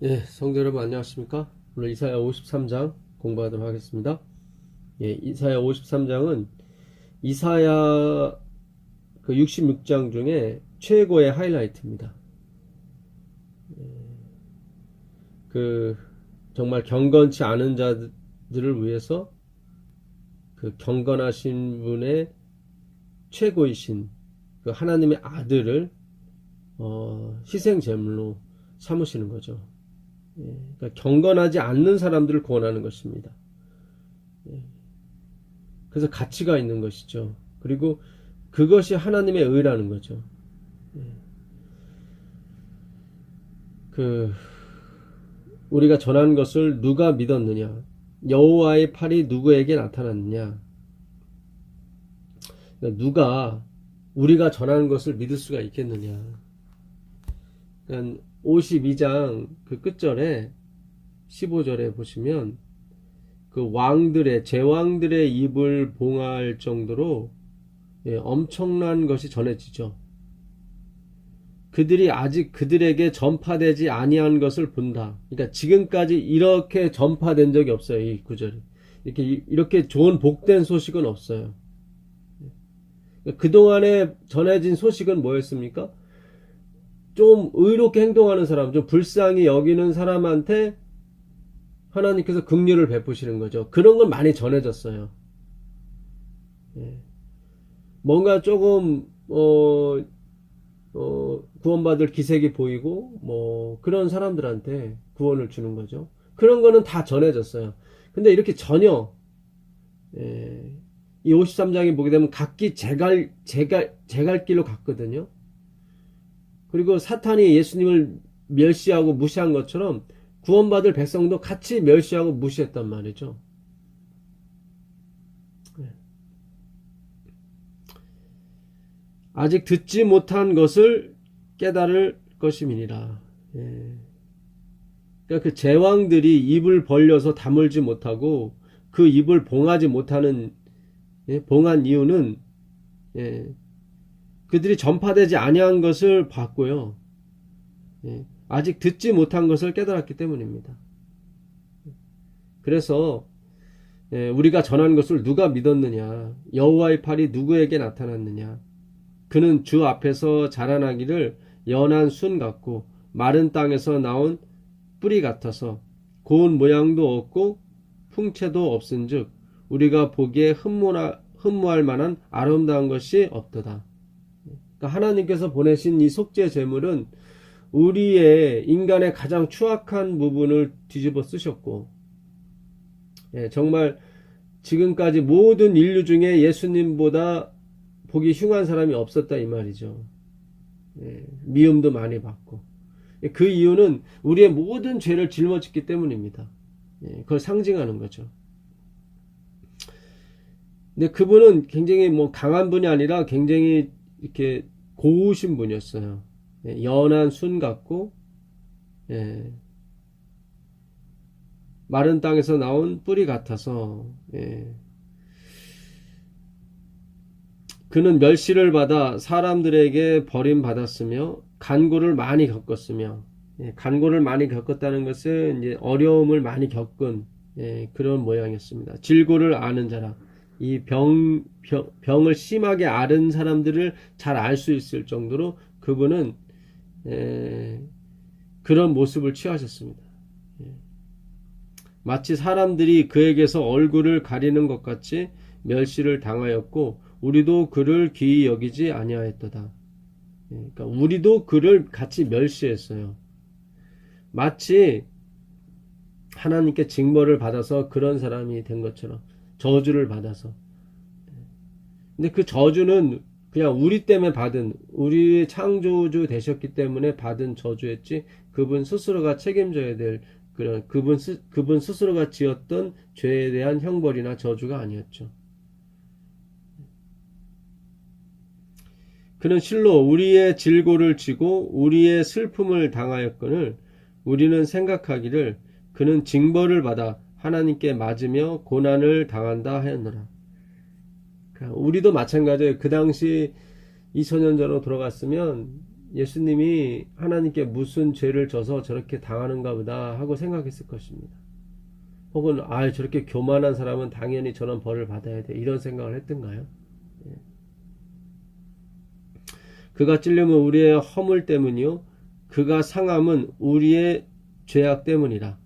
예, 성도 여러분 안녕하십니까? 오늘 이사야 53장 공부하도록 하겠습니다. 예, 이사야 53장은 이사야 그 66장 중에 최고의 하이라이트입니다. 그 정말 경건치 않은 자들을 위해서 그 경건하신 분의 최고이신 그 하나님의 아들을 희생 제물로 삼으시는 거죠. 예, 그러니까 경건하지 않는 사람들을 구원하는 것입니다. 예, 그래서 가치가 있는 것이죠. 그리고 그것이 하나님의 의라는 거죠. 예, 그 우리가 전한 것을 누가 믿었느냐? 여호와의 팔이 누구에게 나타났느냐? 그러니까 누가 우리가 전하는 것을 믿을 수가 있겠느냐? 그러니까 52장 그 끝절에 15절에 보시면 그 왕들의 제왕들의 입을 봉할 정도로 엄청난 것이 전해지죠. 그들이 아직 그들에게 전파되지 아니한 것을 본다. 그러니까 지금까지 이렇게 전파된 적이 없어요. 이 구절이 이렇게 좋은 복된 소식은 없어요. 그동안에 전해진 소식은 뭐였습니까? 좀 의롭게 행동하는 사람, 좀 불쌍히 여기는 사람한테 하나님께서 긍휼을 베푸시는 거죠. 그런 건 많이 전해졌어요. 뭔가 조금 구원받을 기색이 보이고 뭐 그런 사람들한테 구원을 주는 거죠. 그런 거는 다 전해졌어요. 근데 이렇게 전혀 이 53장에 보게 되면 각기 제갈 길로 갔거든요. 그리고 사탄이 예수님을 멸시하고 무시한 것처럼 구원받을 백성도 같이 멸시하고 무시했단 말이죠. 아직 듣지 못한 것을 깨달을 것임이니라. 그러니까 그 제왕들이 입을 벌려서 다물지 못하고 그 입을 봉하지 못하는 봉한 이유는 그들이 전파되지 아니한 것을 봤고요. 아직 듣지 못한 것을 깨달았기 때문입니다. 그래서 우리가 전한 것을 누가 믿었느냐? 여호와의 팔이 누구에게 나타났느냐? 그는 주 앞에서 자라나기를 연한 순 같고 마른 땅에서 나온 뿌리 같아서 고운 모양도 없고 풍채도 없은즉 우리가 보기에 흠모할 만한 아름다운 것이 없도다. 그러니까 하나님께서 보내신 이 속죄 제물은 우리의 인간의 가장 추악한 부분을 뒤집어 쓰셨고 정말 지금까지 모든 인류 중에 예수님보다 보기 흉한 사람이 없었다 이 말이죠. 미움도 많이 받고 그 이유는 우리의 모든 죄를 짊어졌기 때문입니다. 그걸 상징하는 거죠. 근데 그분은 굉장히 뭐 강한 분이 아니라 굉장히 이렇게 고우신 분이었어요. 연한 순 같고 마른 땅에서 나온 뿌리 같아서 그는 멸시를 받아 사람들에게 버림받았으며 간고를 많이 겪었으며 간고를 많이 겪었다는 것은 이제 어려움을 많이 겪은 그런 모양이었습니다. 질고를 아는 자라 이 병을 심하게 앓은 사람들을 잘 알 수 있을 정도로 그분은 그런 모습을 취하셨습니다. 마치 사람들이 그에게서 얼굴을 가리는 것 같이 멸시를 당하였고 우리도 그를 귀히 여기지 아니하였도다. 그러니까 우리도 그를 같이 멸시했어요. 마치 하나님께 징벌을 받아서 그런 사람이 된 것처럼 저주를 받아서. 근데 그 저주는 그냥 우리 때문에 받은 우리의 창조주 되셨기 때문에 받은 저주였지 그분 스스로가 책임져야 될 그런 그분 스스로가 지었던 죄에 대한 형벌이나 저주가 아니었죠. 그는 실로 우리의 질고를 지고 우리의 슬픔을 당하였거늘 우리는 생각하기를 그는 징벌을 받아 하나님께 맞으며 고난을 당한다 하였노라. 우리도 마찬가지예요. 그 당시 2000년 전으로 돌아갔으면 예수님이 하나님께 무슨 죄를 져서 저렇게 당하는가 보다 하고 생각했을 것입니다. 혹은 저렇게 교만한 사람은 당연히 저런 벌을 받아야 돼, 이런 생각을 했던가요? 그가 찔림은 우리의 허물 때문이요 그가 상함은 우리의 죄악 때문이라.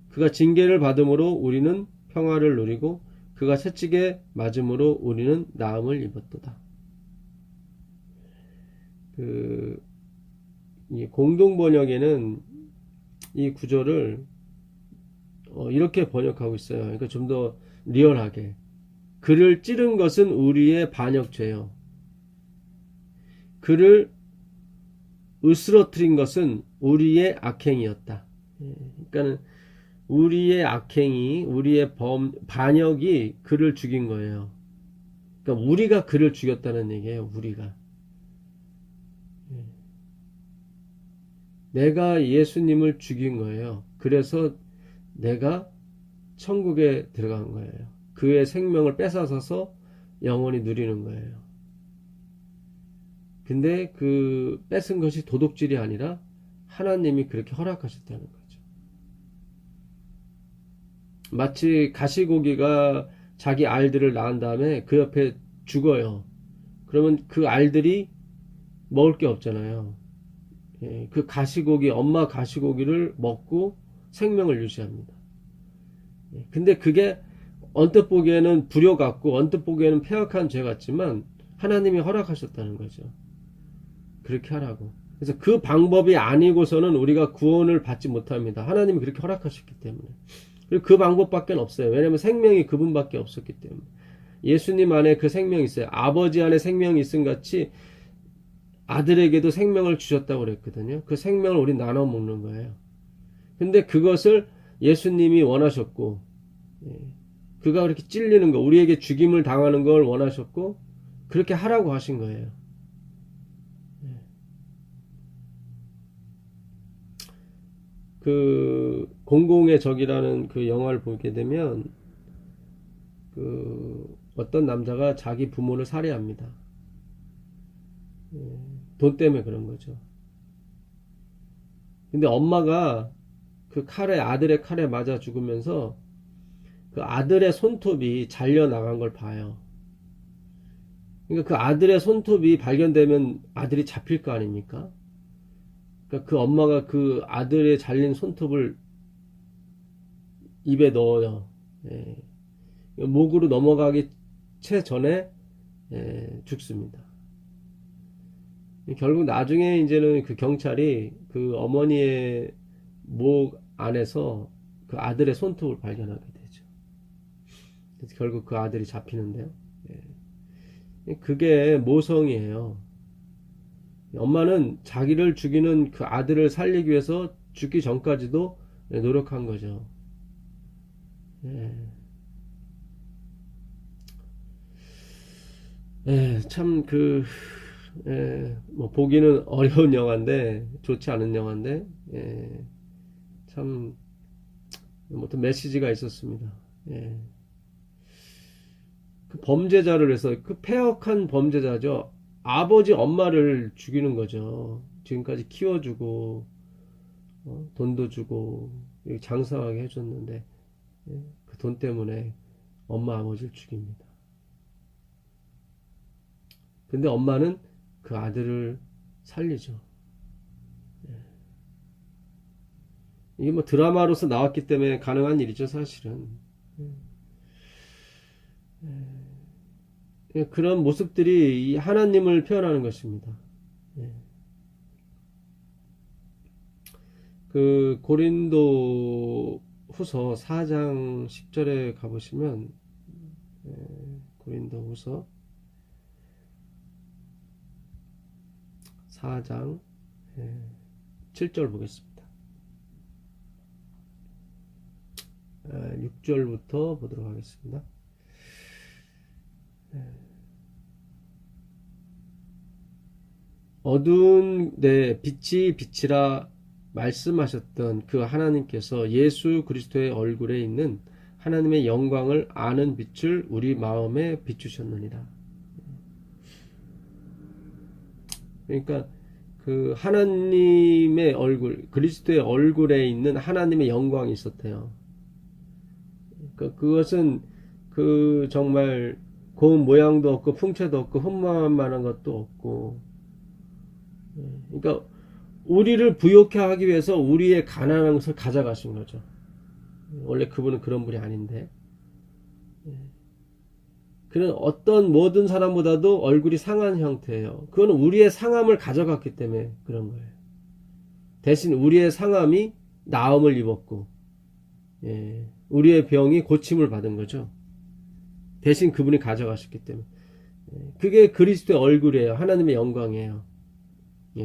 그가 징계를 받음으로 우리는 평화를 누리고 그가 채찍에 맞음으로 우리는 나음을 입었도다. 이 공동 번역에는 이 구절을 이렇게 번역하고 있어요. 그러니까 좀 더 리얼하게, 그를 찌른 것은 우리의 반역죄요 그를 으스러뜨린 것은 우리의 악행이었다. 그러니까는 우리의 악행이, 우리의 반역이 그를 죽인 거예요. 그러니까 우리가 그를 죽였다는 얘기예요. 우리가. 내가 예수님을 죽인 거예요. 그래서 내가 천국에 들어간 거예요. 그의 생명을 뺏어서서 영원히 누리는 거예요. 근데 그 뺏은 것이 도둑질이 아니라 하나님이 그렇게 허락하셨다는 거죠. 마치 가시고기가 자기 알들을 낳은 다음에 그 옆에 죽어요. 그러면 그 알들이 먹을 게 없잖아요. 그 가시고기, 엄마 가시고기를 먹고 생명을 유지합니다. 근데 그게 언뜻 보기에는 불효 같고 언뜻 보기에는 폐역한 죄 같지만 하나님이 허락하셨다는 거죠. 그렇게 하라고. 그래서 그 방법이 아니고서는 우리가 구원을 받지 못합니다. 하나님이 그렇게 허락하셨기 때문에. 그리고 그 방법밖에 없어요. 왜냐하면 생명이 그분밖에 없었기 때문에. 예수님 안에 그 생명이 있어요. 아버지 안에 생명이 있음 같이 아들에게도 생명을 주셨다고 그랬거든요. 그 생명을 우리 나눠 먹는 거예요. 근데 그것을 예수님이 원하셨고, 그가 그렇게 찔리는 거, 우리에게 죽임을 당하는 걸 원하셨고, 그렇게 하라고 하신 거예요. 그 공공의 적이라는 그 영화를 보게 되면 그 어떤 남자가 자기 부모를 살해합니다. 돈 때문에 그런 거죠. 근데 엄마가 그 아들의 칼에 맞아 죽으면서 그 아들의 손톱이 잘려 나간 걸 봐요. 그러니까 그 아들의 손톱이 발견되면 아들이 잡힐 거 아닙니까? 그러니까 그 엄마가 그 아들의 잘린 손톱을 입에 넣어요. 목으로 넘어가기 채 전에 죽습니다. 결국 나중에 이제는 그 경찰이 그 어머니의 목 안에서 그 아들의 손톱을 발견하게 되죠. 그래서 결국 그 아들이 잡히는데요. 그게 모성이에요. 엄마는 자기를 죽이는 그 아들을 살리기 위해서 죽기 전까지도 노력한 거죠. 참 뭐 보기는 어려운 영화인데, 좋지 않은 영화인데, 참 어떤 메시지가 있었습니다. 그 범죄자를 해서 그 폐역한 범죄자죠. 아버지 엄마를 죽이는 거죠. 지금까지 키워주고 돈도 주고 장사하게 해줬는데 그 돈 때문에 엄마 아버지를 죽입니다. 근데 엄마는 그 아들을 살리죠. 이게 뭐 드라마로서 나왔기 때문에 가능한 일이죠, 사실은. 그런 모습들이 이 하나님을 표현하는 것입니다. 그 고린도 후서 4장 10절에 가보시면, 고린도 후서 4장 7절 보겠습니다. 6절부터 보도록 하겠습니다. 어두운 데 빛이 빛이라 말씀하셨던 그 하나님께서 예수 그리스도의 얼굴에 있는 하나님의 영광을 아는 빛을 우리 마음에 비추셨느니라. 그러니까 그 하나님의 얼굴, 그리스도의 얼굴에 있는 하나님의 영광이 있었대요. 그것은 그 정말 고운 모양도 없고 풍채도 없고 흠모할 만한 것도 없고, 그러니까 우리를 부욕해 하기 위해서 우리의 가난한 것을 가져가신 거죠. 원래 그분은 그런 분이 아닌데, 그는 어떤 모든 사람보다도 얼굴이 상한 형태예요. 그건 우리의 상함을 가져갔기 때문에 그런 거예요. 대신 우리의 상함이 나음을 입었고, 우리의 병이 고침을 받은 거죠. 대신 그분이 가져가셨기 때문에. 그게 그리스도의 얼굴이에요. 하나님의 영광이에요.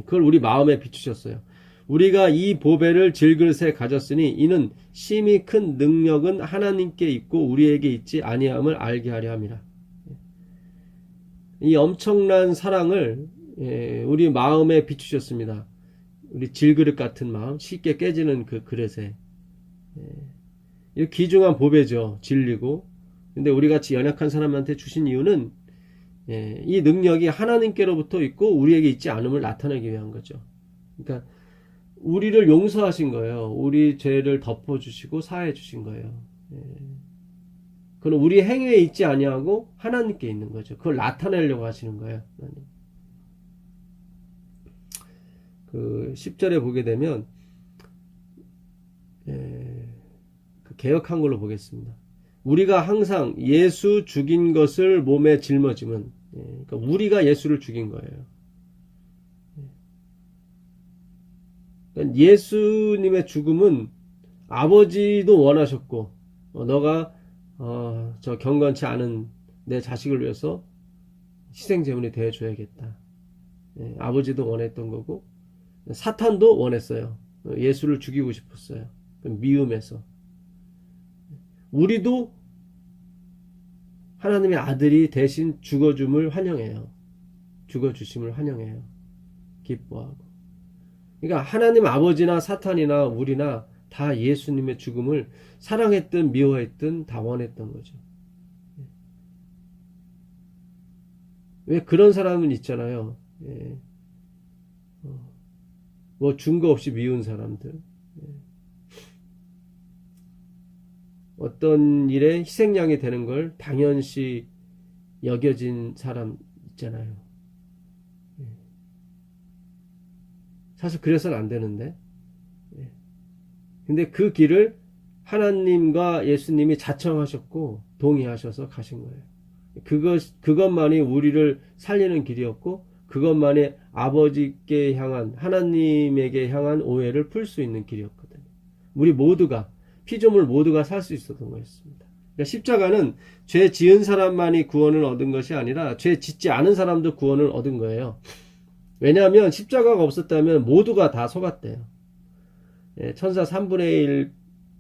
그걸 우리 마음에 비추셨어요. 우리가 이 보배를 질그릇에 가졌으니 이는 심히 큰 능력은 하나님께 있고 우리에게 있지 아니함을 알게 하려 함이라. 이 엄청난 사랑을 우리 마음에 비추셨습니다. 우리 질그릇 같은 마음, 쉽게 깨지는 그 그릇에. 이 귀중한 보배죠. 진리고. 근데 우리 같이 연약한 사람한테 주신 이유는 이 능력이 하나님께로부터 있고 우리에게 있지 않음을 나타내기 위한 거죠. 그러니까 우리를 용서하신 거예요. 우리 죄를 덮어주시고 사해 주신 거예요. 그건 우리 행위에 있지 아니하고 하나님께 있는 거죠. 그걸 나타내려고 하시는 거예요. 하나님. 그 10절에 보게 되면 그 개역한 걸로 보겠습니다. 우리가 항상 예수 죽인 것을 몸에 짊어지면, 그러니까 우리가 예수를 죽인 거예요. 그러니까 예수님의 죽음은 아버지도 원하셨고, 너가 저 경건치 않은 내 자식을 위해서 희생제물이 되어줘야겠다. 아버지도 원했던 거고 사탄도 원했어요. 예수를 죽이고 싶었어요. 미움에서. 우리도 하나님의 아들이 대신 죽어줌을 환영해요. 죽어주심을 환영해요. 기뻐하고. 그러니까 하나님 아버지나 사탄이나 우리나 다 예수님의 죽음을 사랑했든 미워했든 다 원했던 거죠. 왜 그런 사람은 있잖아요. 뭐 증거 없이 미운 사람들. 어떤 일에 희생양이 되는 걸 당연시 여겨진 사람 있잖아요. 사실 그래서는 안 되는데. 근데 그 길을 하나님과 예수님이 자청하셨고 동의하셔서 가신 거예요. 그것만이 우리를 살리는 길이었고 그것만이 아버지께 향한 하나님에게 향한 오해를 풀 수 있는 길이었거든요. 우리 모두가 피조물 모두가 살 수 있었던 거였습니다. 그러니까 십자가는 죄 지은 사람만이 구원을 얻은 것이 아니라 죄 짓지 않은 사람도 구원을 얻은 거예요. 왜냐하면 십자가가 없었다면 모두가 다 속았대요. 천사 3분의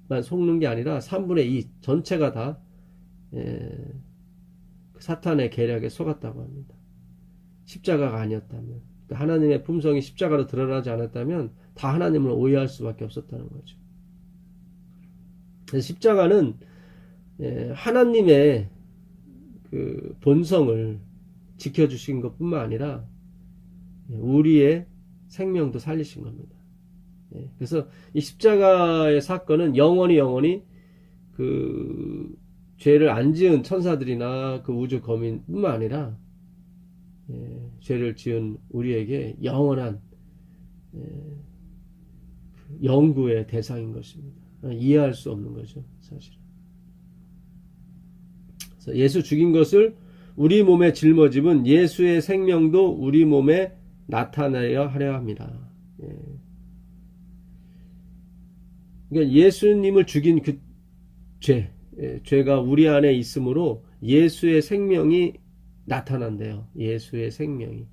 1만 속는 게 아니라 3분의 2 전체가 다 사탄의 계략에 속았다고 합니다. 십자가가 아니었다면, 하나님의 품성이 십자가로 드러나지 않았다면 다 하나님을 오해할 수밖에 없었다는 거죠. 그래서 십자가는 하나님의 그 본성을 지켜주신 것뿐만 아니라 우리의 생명도 살리신 겁니다. 그래서 이 십자가의 사건은 영원히 그 죄를 안 지은 천사들이나 그 우주 거민뿐만 아니라 죄를 지은 우리에게 영원한 영구의 대상인 것입니다. 이해할 수 없는 거죠, 사실은. 그래서 예수 죽인 것을 우리 몸에 짊어짐은 예수의 생명도 우리 몸에 나타내야 하려 합니다. 그러니까 예수님을 죽인 그 죄가 우리 안에 있으므로 예수의 생명이 나타난대요. 예수의 생명이.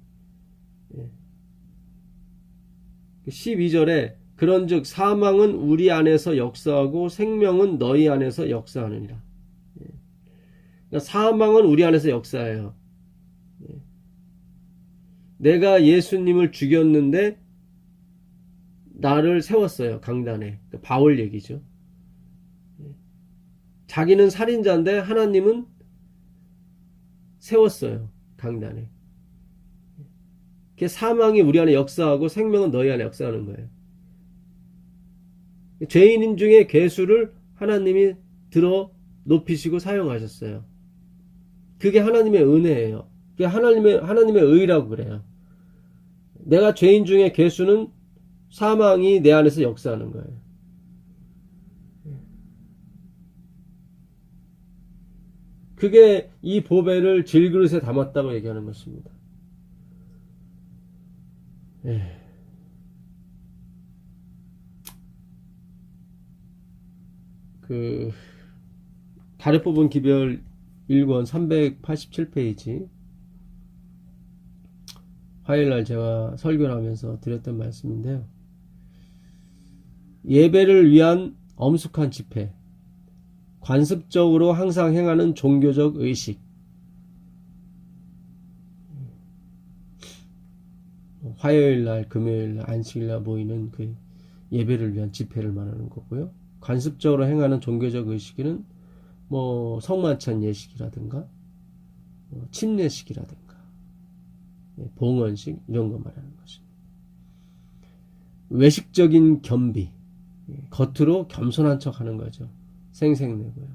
12절에 그런즉 사망은 우리 안에서 역사하고 생명은 너희 안에서 역사하느니라. 그러니까 사망은 우리 안에서 역사해요. 내가 예수님을 죽였는데 나를 세웠어요. 강단에. 그러니까 바울 얘기죠. 자기는 살인자인데 하나님은 세웠어요. 강단에. 사망이 우리 안에 역사하고 생명은 너희 안에 역사하는 거예요. 죄인 중에 괴수를 하나님이 들어 높이시고 사용하셨어요. 그게 하나님의 은혜예요. 그게 하나님의 의라고 그래요. 내가 죄인 중에 괴수는 사망이 내 안에서 역사하는 거예요. 그게 이 보배를 질그릇에 담았다고 얘기하는 것입니다. 달에 뽑은 기별 1권 387페이지 화요일날 제가 설교를 하면서 드렸던 말씀인데요. 예배를 위한 엄숙한 집회, 관습적으로 항상 행하는 종교적 의식, 화요일날, 금요일날, 안식일날 모이는 그 예배를 위한 집회를 말하는 거고요. 관습적으로 행하는 종교적 의식은 뭐 성만찬 예식이라든가 침례식이라든가 봉헌식 이런 거 말하는 것입니다. 외식적인 겸비, 겉으로 겸손한 척 하는 거죠. 생색내고요.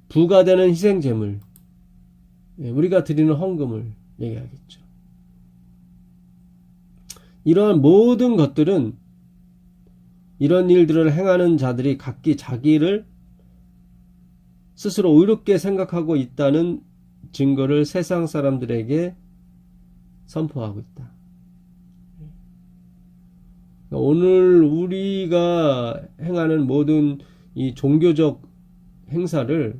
부가되는 희생제물, 우리가 드리는 헌금을 얘기하겠죠. 이러한 모든 것들은 이런 일들을 행하는 자들이 각기 자기를 스스로 의롭게 생각하고 있다는 증거를 세상 사람들에게 선포하고 있다. 오늘 우리가 행하는 모든 이 종교적 행사를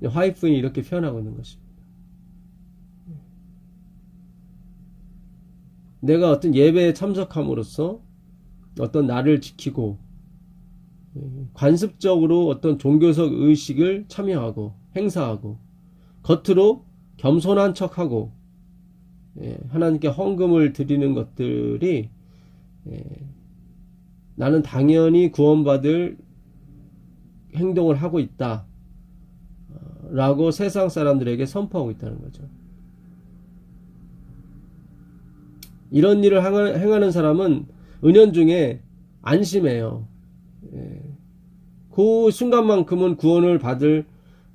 화이프인이 이렇게 표현하고 있는 것입니다. 내가 어떤 예배에 참석함으로써 어떤 날을 지키고 관습적으로 어떤 종교적 의식을 참여하고 행사하고 겉으로 겸손한 척하고 하나님께 헌금을 드리는 것들이 나는 당연히 구원받을 행동을 하고 있다 라고 세상 사람들에게 선포하고 있다는 거죠. 이런 일을 행하는 사람은 은연중에 안심해요. 그 순간만큼은 구원을 받을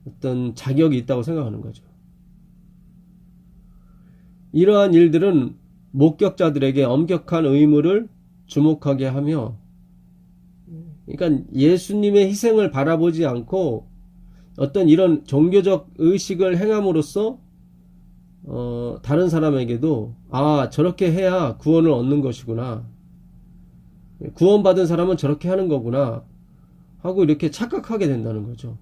어떤 자격이 있다고 생각하는 거죠. 이러한 일들은 목격자들에게 엄격한 의무를 주목하게 하며, 그러니까 예수님의 희생을 바라보지 않고 어떤 이런 종교적 의식을 행함으로써 다른 사람에게도 저렇게 해야 구원을 얻는 것이구나, 구원받은 사람은 저렇게 하는 거구나 하고 이렇게 착각하게 된다는 거죠.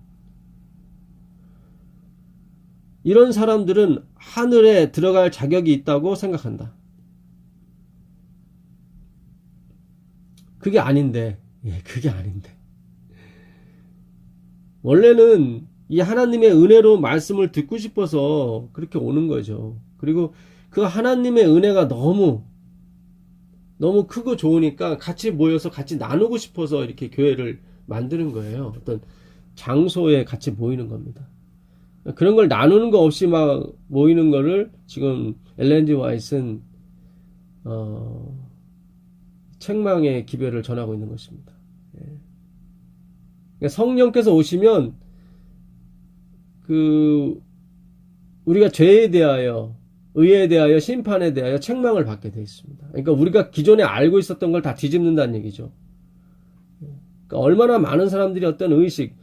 이런 사람들은 하늘에 들어갈 자격이 있다고 생각한다. 그게 아닌데, 그게 아닌데. 원래는 이 하나님의 은혜로 말씀을 듣고 싶어서 그렇게 오는 거죠. 그리고 그 하나님의 은혜가 너무 크고 좋으니까 같이 모여서 같이 나누고 싶어서 이렇게 교회를 만드는 거예요. 어떤 장소에 같이 모이는 겁니다. 그런 걸 나누는 거 없이 막 모이는 거를 지금 엘렌 G 화이트는 책망의 기별을 전하고 있는 것입니다. 그러니까 성령께서 오시면 우리가 죄에 대하여, 의에 대하여, 심판에 대하여 책망을 받게 되어 있습니다. 그러니까 우리가 기존에 알고 있었던 걸 다 뒤집는다는 얘기죠. 그러니까 얼마나 많은 사람들이 어떤 의식,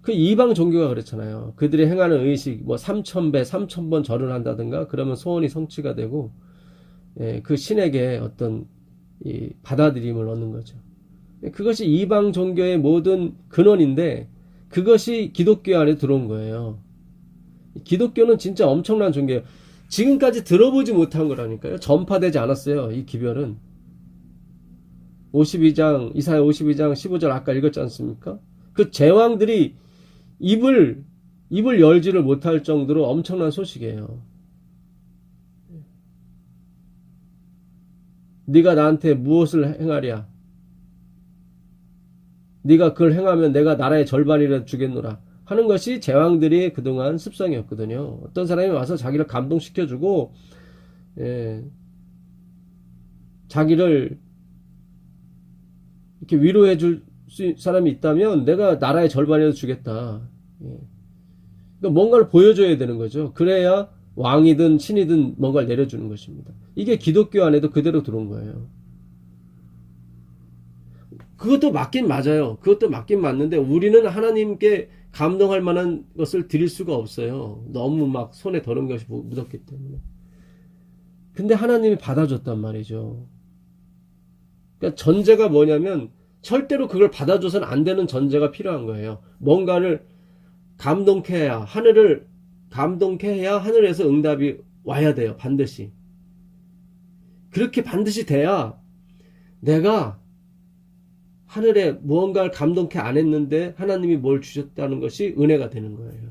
그 이방 종교가 그렇잖아요. 그들이 행하는 의식, 뭐 3000배, 3000번 절을 한다든가 그러면 소원이 성취가 되고, 그 신에게 어떤 이 받아들임을 얻는 거죠. 그것이 이방 종교의 모든 근원인데 그것이 기독교 안에 들어온 거예요. 기독교는 진짜 엄청난 종교예요. 지금까지 들어보지 못한 거라니까요. 전파되지 않았어요. 이 기별은 52장, 이사야 52장 15절 아까 읽었지 않습니까? 그 제왕들이 입을 열지를 못할 정도로 엄청난 소식이에요. 네가 나한테 무엇을 행하랴? 네가 그걸 행하면 내가 나라의 절반이라도 주겠노라 하는 것이 제왕들이 그동안 습성이었거든요. 어떤 사람이 와서 자기를 감동시켜주고, 예, 자기를 이렇게 위로해 줄 사람이 있다면 내가 나라의 절반이라도 주겠다. 예. 그러니까 뭔가를 보여줘야 되는 거죠. 그래야 왕이든 신이든 뭔가를 내려주는 것입니다. 이게 기독교 안에도 그대로 들어온 거예요. 그것도 맞긴 맞아요. 그것도 맞긴 맞는데 우리는 하나님께 감동할 만한 것을 드릴 수가 없어요. 너무 막 손에 더러운 것이 묻었기 때문에. 근데 하나님이 받아줬단 말이죠. 그러니까 전제가 뭐냐면 절대로 그걸 받아줘서는 안 되는 전제가 필요한 거예요. 뭔가를 감동케 해야, 하늘을 감동케 해야 하늘에서 응답이 와야 돼요. 반드시. 그렇게 반드시 돼야 내가 하늘에 무언가를 감동케 안 했는데 하나님이 뭘 주셨다는 것이 은혜가 되는 거예요.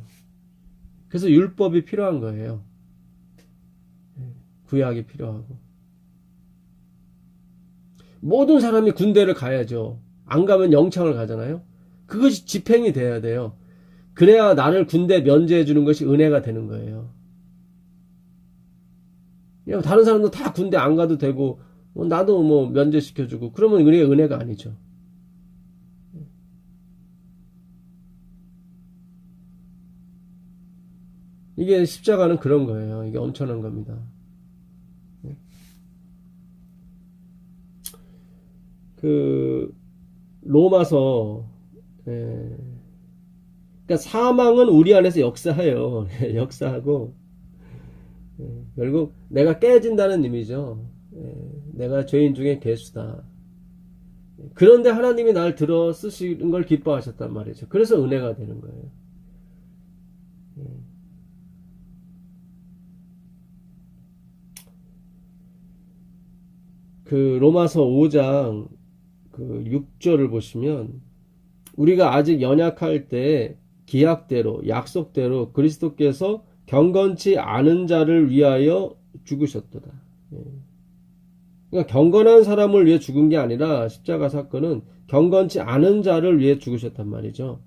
그래서 율법이 필요한 거예요. 구약이 필요하고. 모든 사람이 군대를 가야죠. 안 가면 영창을 가잖아요. 그것이 집행이 돼야 돼요. 그래야 나를 군대 면제해 주는 것이 은혜가 되는 거예요. 그냥 다른 사람도 다 군대 안 가도 되고 나도 뭐 면제시켜주고 그러면 은혜가 아니죠. 이게 십자가는 그런 거예요. 이게 엄청난 겁니다. 그 로마서, 그러니까 사망은 우리 안에서 역사해요. 역사하고 결국 내가 깨진다는 의미죠. 내가 죄인 중에 괴수다. 그런데 하나님이 날 들어 쓰시는 걸 기뻐하셨단 말이죠. 그래서 은혜가 되는 거예요. 그 로마서 5장 그 6절을 보시면 우리가 아직 연약할 때 기약대로 약속대로 그리스도께서 경건치 않은 자를 위하여 죽으셨도다. 그러니까 경건한 사람을 위해 죽은 게 아니라 십자가 사건은 경건치 않은 자를 위해 죽으셨단 말이죠.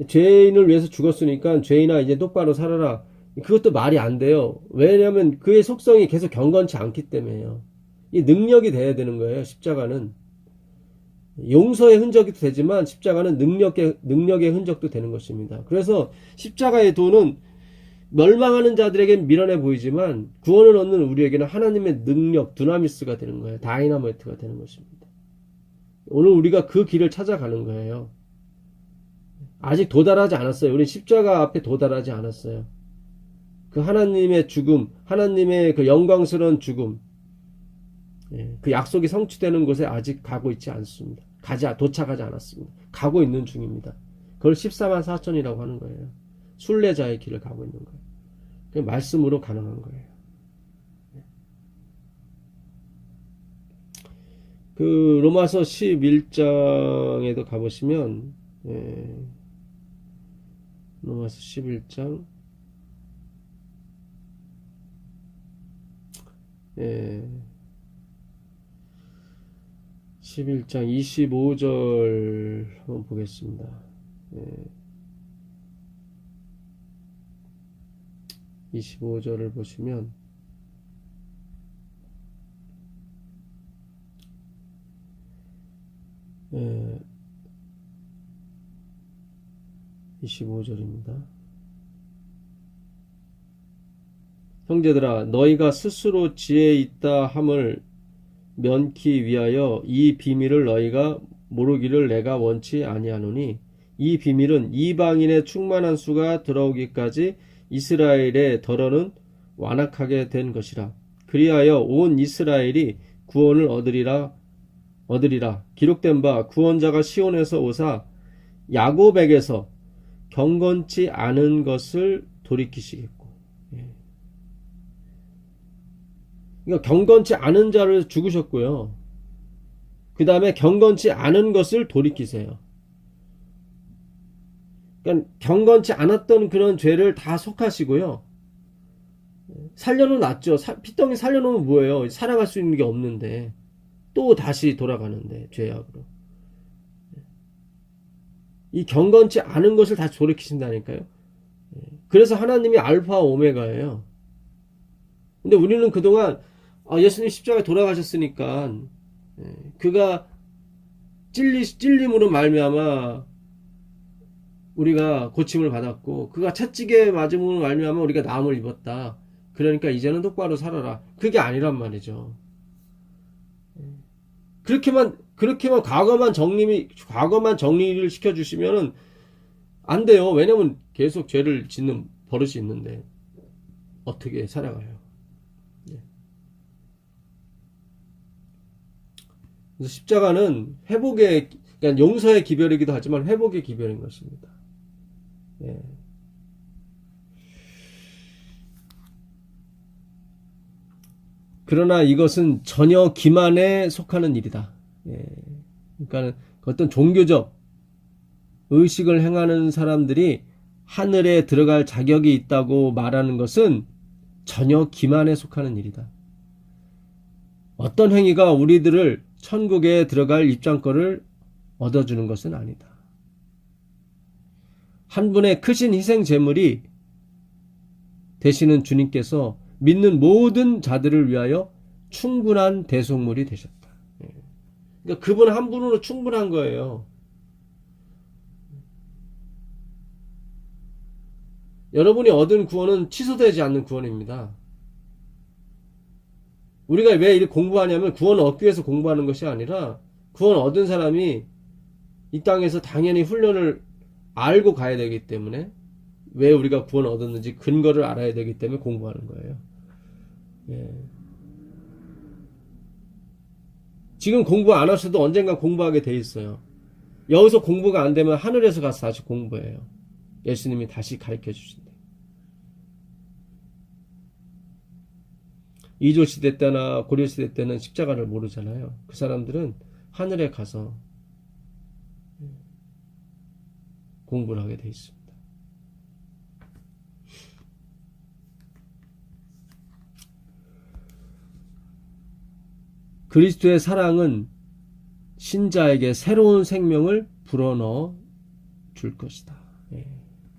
죄인을 위해서 죽었으니까 죄인아 이제 똑바로 살아라. 그것도 말이 안 돼요. 왜냐하면 그의 속성이 계속 경건치 않기 때문에요. 이 능력이 돼야 되는 거예요. 십자가는 용서의 흔적이 되지만 십자가는 능력의 흔적도 되는 것입니다. 그래서 십자가의 도는 멸망하는 자들에게 미련해 보이지만 구원을 얻는 우리에게는 하나님의 능력, 두나미스가 되는 거예요. 다이나마이트가 되는 것입니다. 오늘 우리가 그 길을 찾아가는 거예요. 아직 도달하지 않았어요. 우리 십자가 앞에 도달하지 않았어요. 그 하나님의 죽음, 하나님의 그 영광스러운 죽음, 그 약속이 성취되는 곳에 아직 가고 있지 않습니다. 도착하지 않았습니다. 가고 있는 중입니다. 그걸 14만 4천이라고 하는 거예요. 순례자의 길을 가고 있는 거예요. 그 말씀으로 가능한 거예요. 그 로마서 11장에도 가보시면 로마서 11장 11장 25절 한번 보겠습니다. 25절을 보시면 25절입니다. 형제들아 너희가 스스로 지혜 있다 함을 면키 위하여 이 비밀을 너희가 모르기를 내가 원치 아니하노니 이 비밀은 이방인의 충만한 수가 들어오기까지 이스라엘의 덜어는 완악하게 된 것이라. 그리하여 온 이스라엘이 구원을 얻으리라. 기록된 바 구원자가 시온에서 오사 야곱에게서 경건치 않은 것을 돌이키시겠고. 그러니까 경건치 않은 자를 죽으셨고요. 그 다음에 경건치 않은 것을 돌이키세요. 그러니까 경건치 않았던 그런 죄를 다 속하시고요. 살려는 놨죠. 피덩이 살려놓으면 뭐예요? 살아갈 수 있는 게 없는데 또 다시 돌아가는데 죄악으로. 이 경건치 않은 것을 다시 돌이키신다니까요. 그래서 하나님이 알파 오메가예요. 근데 우리는 그동안 예수님 십자가에 돌아가셨으니까 그가 찔림으로 말미암아 우리가 고침을 받았고 그가 채찍에 맞음으로 말미암아 우리가 나음을 입었다. 그러니까 이제는 똑바로 살아라. 그게 아니란 말이죠. 그렇게만 과거만 정리를 시켜주시면은 안 돼요. 왜냐면 계속 죄를 짓는 버릇이 있는데 어떻게 살아가요? 그래서 십자가는 회복의, 그러니까 용서의 기별이기도 하지만 회복의 기별인 것입니다. 예. 그러나 이것은 전혀 기만에 속하는 일이다. 예. 그러니까 어떤 종교적 의식을 행하는 사람들이 하늘에 들어갈 자격이 있다고 말하는 것은 전혀 기만에 속하는 일이다. 어떤 행위가 우리들을 천국에 들어갈 입장권을 얻어주는 것은 아니다. 한 분의 크신 희생 제물이 되시는 주님께서 믿는 모든 자들을 위하여 충분한 대속물이 되셨다. 그러니까 그분 한 분으로 충분한 거예요. 여러분이 얻은 구원은 취소되지 않는 구원입니다. 우리가 왜 이렇게 공부하냐면 구원을 얻기 위해서 공부하는 것이 아니라 구원 얻은 사람이 이 땅에서 당연히 훈련을 알고 가야 되기 때문에 왜 우리가 구원을 얻었는지 근거를 알아야 되기 때문에 공부하는 거예요. 예. 지금 공부 안 하셔도 언젠가 공부하게 돼 있어요. 여기서 공부가 안 되면 하늘에서 가서 다시 공부해요. 예수님이 다시 가르쳐 주신다. 이조시대 때나 고려시대 때는 십자가를 모르잖아요. 그 사람들은 하늘에 가서 공부를 하게 돼 있습니다. 그리스도의 사랑은 신자에게 새로운 생명을 불어넣어 줄 것이다.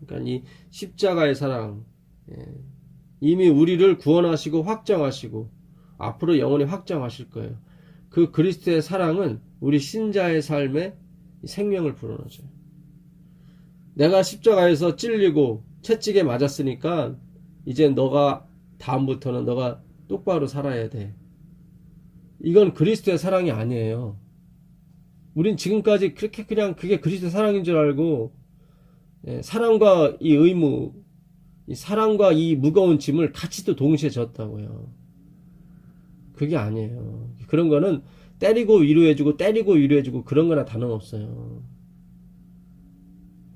그러니까 이 십자가의 사랑, 이미 우리를 구원하시고 확정하시고 앞으로 영원히 확정하실 거예요. 그 그리스도의 사랑은 우리 신자의 삶에 생명을 불어넣어줘요. 내가 십자가에서 찔리고 채찍에 맞았으니까 이제 너가 다음부터는 너가 똑바로 살아야 돼. 이건 그리스도의 사랑이 아니에요. 우린 지금까지 그렇게 그냥 그게 그리스도의 사랑인 줄 알고 사랑과 이 의무, 이 사랑과 이 무거운 짐을 같이 또 동시에 졌다고요. 그게 아니에요. 그런 거는 때리고 위로해주고 그런 거나 다름없어요.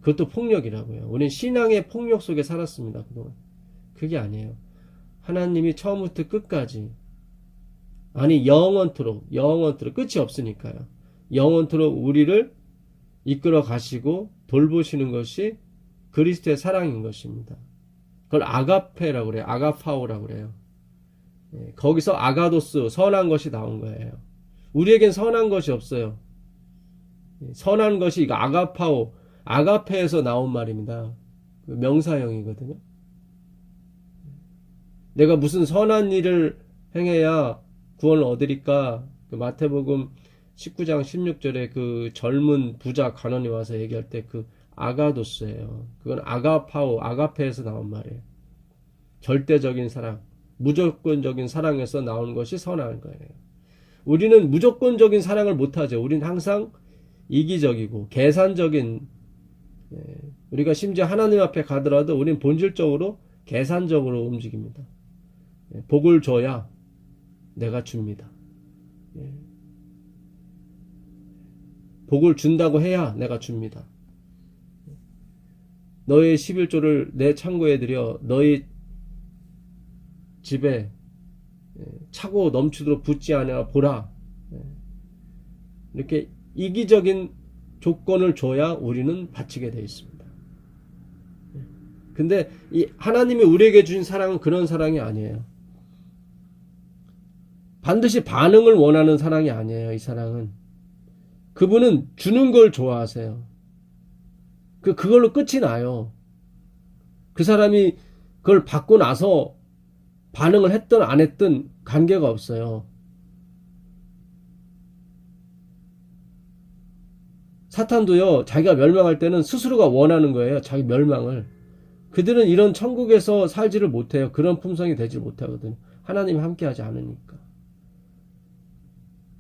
그것도 폭력이라고요. 우리는 신앙의 폭력 속에 살았습니다. 그동안. 그게 아니에요. 하나님이 처음부터 끝까지 아니 영원토록 끝이 없으니까요. 영원토록 우리를 이끌어 가시고 돌보시는 것이 그리스도의 사랑인 것입니다. 그걸 아가페라고 그래요. 아가파오라고 그래요. 거기서 아가도스, 선한 것이 나온 거예요. 우리에겐 선한 것이 없어요. 선한 것이 이거 아가파오, 아가페에서 나온 말입니다. 명사형이거든요. 내가 무슨 선한 일을 행해야 구원을 얻으리까? 그 마태복음 19장 16절에 그 젊은 부자 간원이 와서 얘기할 때 그 아가도스예요. 그건 아가파오, 아가페에서 나온 말이에요. 절대적인 사랑, 무조건적인 사랑에서 나온 것이 선한 거예요. 우리는 무조건적인 사랑을 못하죠. 우리는 항상 이기적이고 계산적인, 우리가 심지어 하나님 앞에 가더라도 우리는 본질적으로 계산적으로 움직입니다. 복을 줘야 내가 줍니다. 복을 준다고 해야 내가 줍니다. 너의 11조를 내 창고에 들여 너희 집에 차고 넘치도록 붓지 않아 보라. 이렇게 이기적인 조건을 줘야 우리는 바치게 되어 있습니다. 근데 이 하나님이 우리에게 주신 사랑은 그런 사랑이 아니에요. 반드시 반응을 원하는 사랑이 아니에요. 이 사랑은. 그분은 주는 걸 좋아하세요. 그걸로 끝이 나요. 그 사람이 그걸 받고 나서 반응을 했든 안 했든 관계가 없어요. 사탄도요, 자기가 멸망할 때는 스스로가 원하는 거예요. 자기 멸망을. 그들은 이런 천국에서 살지를 못해요. 그런 품성이 되지 못하거든요. 하나님이 함께하지 않으니까.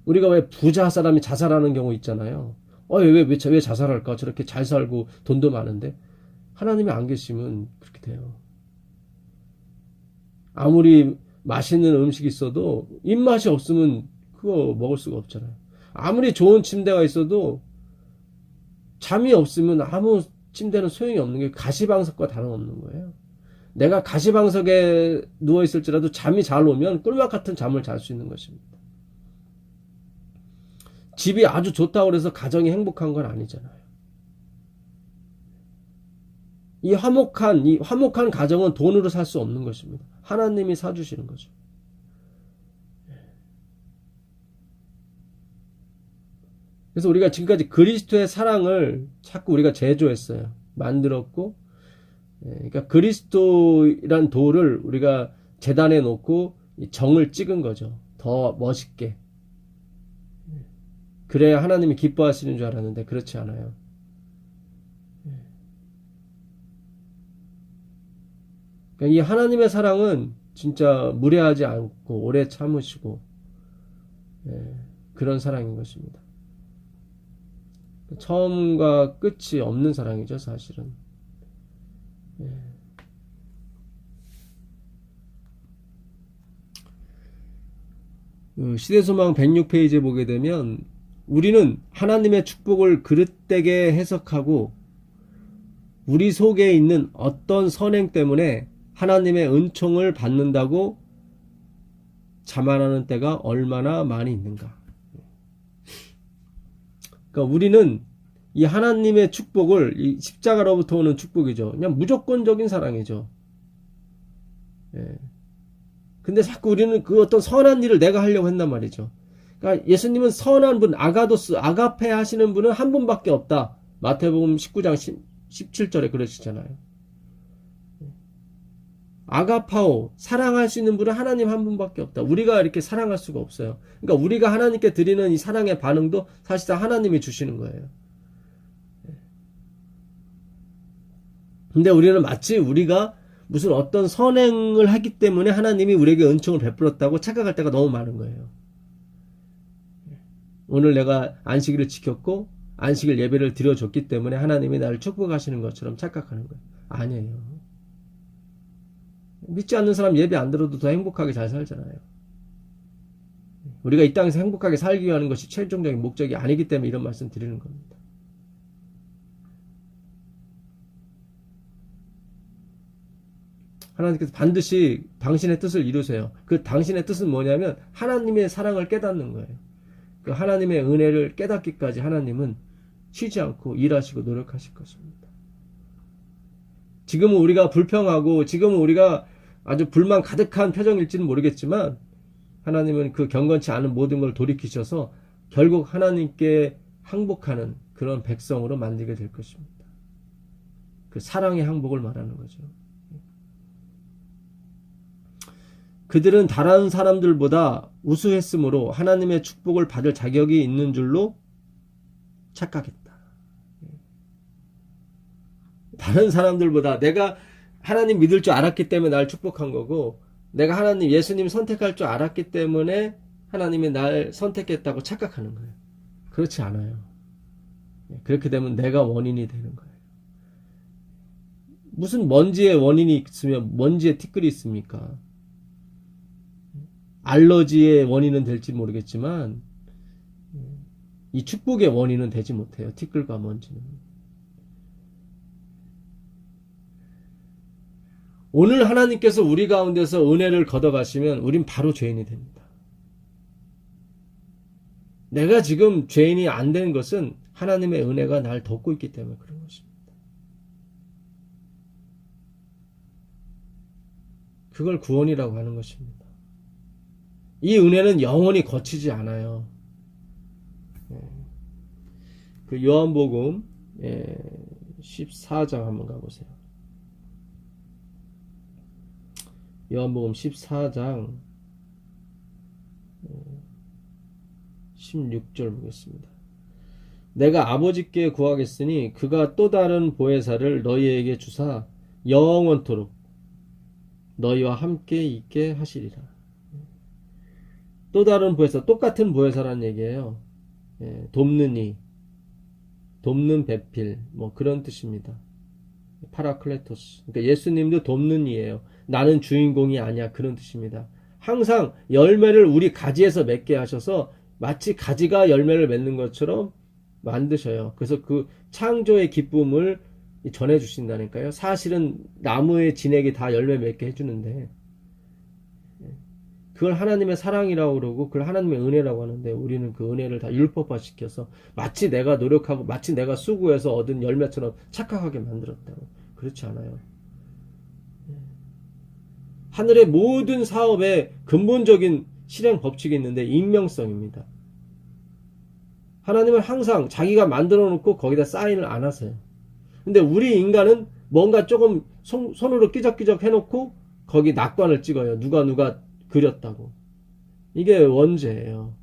우리가 왜 부자 사람이 자살하는 경우 있잖아요. 왜 자살할까? 저렇게 잘 살고 돈도 많은데. 하나님이 안 계시면 그렇게 돼요. 아무리 맛있는 음식이 있어도 입맛이 없으면 그거 먹을 수가 없잖아요. 아무리 좋은 침대가 있어도 잠이 없으면 아무 침대는 소용이 없는 게 가시방석과 다름없는 거예요. 내가 가시방석에 누워있을지라도 잠이 잘 오면 꿀맛 같은 잠을 잘 수 있는 것입니다. 집이 아주 좋다고 해서 가정이 행복한 건 아니잖아요. 이 화목한 가정은 돈으로 살 수 없는 것입니다. 하나님이 사주시는 거죠. 그래서 우리가 지금까지 그리스도의 사랑을 자꾸 우리가 제조했어요. 만들었고, 그러니까 그리스도란 돌을 우리가 제단에 놓고 정을 찍은 거죠. 더 멋있게. 그래야 하나님이 기뻐하시는 줄 알았는데 그렇지 않아요. 그러니까 이 하나님의 사랑은 진짜 무례하지 않고 오래 참으시고 그런 사랑인 것입니다. 처음과 끝이 없는 사랑이죠, 사실은. 시대소망 106페이지에 보게 되면 우리는 하나님의 축복을 그릇되게 해석하고 우리 속에 있는 어떤 선행 때문에 하나님의 은총을 받는다고 자만하는 때가 얼마나 많이 있는가. 그러니까 우리는 이 하나님의 축복을 이 십자가로부터 오는 축복이죠. 그냥 무조건적인 사랑이죠. 근데 자꾸 우리는 그 어떤 선한 일을 내가 하려고 한단 말이죠. 그러니까 예수님은 선한 분, 아가페 하시는 분은 한 분밖에 없다. 마태복음 19장 17절에 그러시잖아요. 아가파오, 사랑할 수 있는 분은 하나님 한 분밖에 없다. 우리가 이렇게 사랑할 수가 없어요. 그러니까 우리가 하나님께 드리는 이 사랑의 반응도 사실상 하나님이 주시는 거예요. 근데 우리는 마치 우리가 무슨 어떤 선행을 하기 때문에 하나님이 우리에게 은총을 베풀었다고 착각할 때가 너무 많은 거예요. 오늘 내가 안식일을 지켰고 안식일 예배를 드려줬기 때문에 하나님이 나를 축복하시는 것처럼 착각하는 거예요. 아니에요. 믿지 않는 사람 예배 안 들어도 더 행복하게 잘 살잖아요. 우리가 이 땅에서 행복하게 살기 위한 것이 최종적인 목적이 아니기 때문에 이런 말씀 드리는 겁니다. 하나님께서 반드시 당신의 뜻을 이루세요. 그 당신의 뜻은 뭐냐면 하나님의 사랑을 깨닫는 거예요. 그 하나님의 은혜를 깨닫기까지 하나님은 쉬지 않고 일하시고 노력하실 것입니다. 지금은 우리가 불평하고 지금은 우리가 아주 불만 가득한 표정일지는 모르겠지만 하나님은 그 경건치 않은 모든 걸 돌이키셔서 결국 하나님께 항복하는 그런 백성으로 만들게 될 것입니다. 그 사랑의 항복을 말하는 거죠. 그들은 다른 사람들보다 우수했으므로 하나님의 축복을 받을 자격이 있는 줄로 착각했다. 다른 사람들보다 내가 하나님 믿을 줄 알았기 때문에 날 축복한 거고 내가 하나님 예수님 선택할 줄 알았기 때문에 하나님이 날 선택했다고 착각하는 거예요. 그렇지 않아요. 그렇게 되면 내가 원인이 되는 거예요. 무슨 먼지에 원인이 있으면 먼지에 티끌이 있습니까? 알러지의 원인은 될지 모르겠지만 이 축복의 원인은 되지 못해요. 티끌과 먼지는. 오늘 하나님께서 우리 가운데서 은혜를 걷어가시면 우린 바로 죄인이 됩니다. 내가 지금 죄인이 안 된 것은 하나님의 은혜가 날 덮고 있기 때문에 그런 것입니다. 그걸 구원이라고 하는 것입니다. 이 은혜는 영원히 거치지 않아요. 그 요한복음 14장 한번 가보세요. 요한복음 14장 16절 보겠습니다. 내가 아버지께 구하겠으니 그가 또 다른 보혜사를 너희에게 주사 영원토록 너희와 함께 있게 하시리라. 또 다른 보혜사, 똑같은 보혜사라는 얘기예요. 돕는 이, 돕는 배필, 뭐 그런 뜻입니다. 파라클레토스. 그러니까 예수님도 돕는 이예요. 나는 주인공이 아니야, 그런 뜻입니다. 항상 열매를 우리 가지에서 맺게 하셔서 마치 가지가 열매를 맺는 것처럼 만드셔요. 그래서 그 창조의 기쁨을 전해 주신다니까요. 사실은 나무의 진액이 다 열매 맺게 해주는데 그걸 하나님의 사랑이라고 그러고 그걸 하나님의 은혜라고 하는데 우리는 그 은혜를 다 율법화 시켜서 마치 내가 노력하고 마치 내가 수고해서 얻은 열매처럼 착각하게 만들었다고. 그렇지 않아요. 하늘의 모든 사업에 근본적인 실행 법칙이 있는데 익명성입니다. 하나님은 항상 자기가 만들어 놓고 거기다 사인을 안 하세요. 근데 우리 인간은 뭔가 조금 손으로 끼적끼적 해놓고 거기 낙관을 찍어요. 누가 그렸다고. 이게 원죄예요.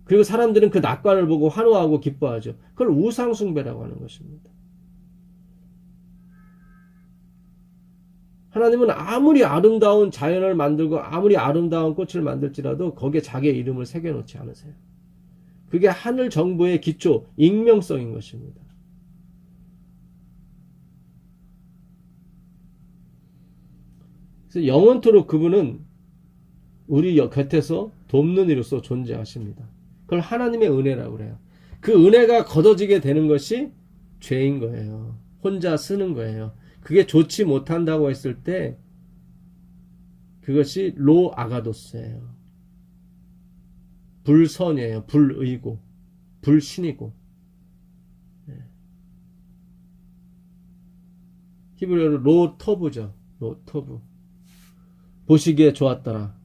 그리고 사람들은 그 낙관을 보고 환호하고 기뻐하죠. 그걸 우상숭배라고 하는 것입니다. 하나님은 아무리 아름다운 자연을 만들고 아무리 아름다운 꽃을 만들지라도 거기에 자기의 이름을 새겨놓지 않으세요. 그게 하늘 정부의 기초, 익명성인 것입니다. 그래서 영원토록 그분은 우리 곁에서 돕는 이로서 존재하십니다. 그걸 하나님의 은혜라고 그래요. 그 은혜가 걷어지게 되는 것이 죄인 거예요. 혼자 쓰는 거예요. 그게 좋지 못한다고 했을 때 그것이 로 아가도스예요. 불선이에요. 불의고 불신이고. 히브리어로 로터브죠. 로터브. 보시기에 좋았더라.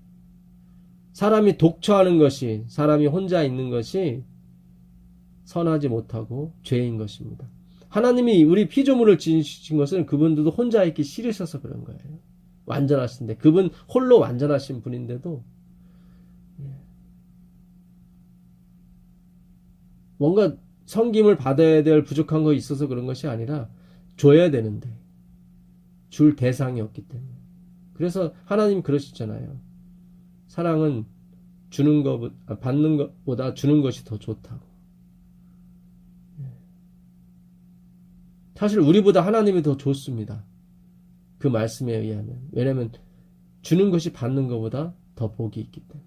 사람이 독처하는 것이, 사람이 혼자 있는 것이 선하지 못하고 죄인 것입니다. 하나님이 우리 피조물을 지으신 것은 그분들도 혼자 있기 싫으셔서 그런 거예요. 완전하신데, 그분 홀로 완전하신 분인데도 뭔가 섬김을 받아야 될 부족한 거 있어서 그런 것이 아니라 줘야 되는데 줄 대상이 없기 때문에. 그래서 하나님 그러시잖아요. 사랑은 받는 것보다 주는 것이 더 좋다고. 사실 우리보다 하나님이 더 좋습니다. 그 말씀에 의하면. 왜냐하면 주는 것이 받는 것보다 더 복이 있기 때문에.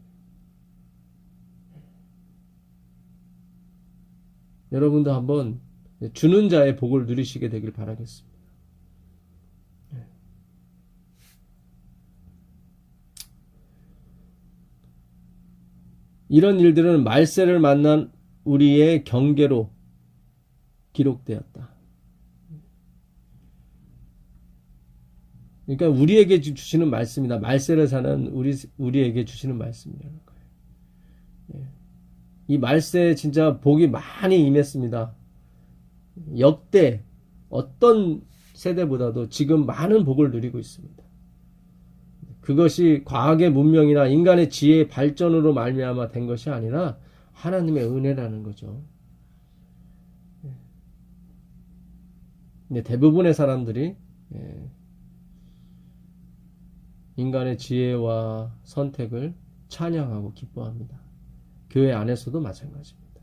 여러분도 한번 주는 자의 복을 누리시게 되길 바라겠습니다. 이런 일들은 말세를 만난 우리의 경계로 기록되었다. 그러니까 우리에게 주시는 말씀이다. 말세를 사는 우리에게 주시는 말씀이라는 거예요. 이 말세에 진짜 복이 많이 임했습니다. 역대 어떤 세대보다도 지금 많은 복을 누리고 있습니다. 그것이 과학의 문명이나 인간의 지혜의 발전으로 말미암아 된 것이 아니라 하나님의 은혜라는 거죠. 근데 대부분의 사람들이 인간의 지혜와 선택을 찬양하고 기뻐합니다. 교회 안에서도 마찬가지입니다.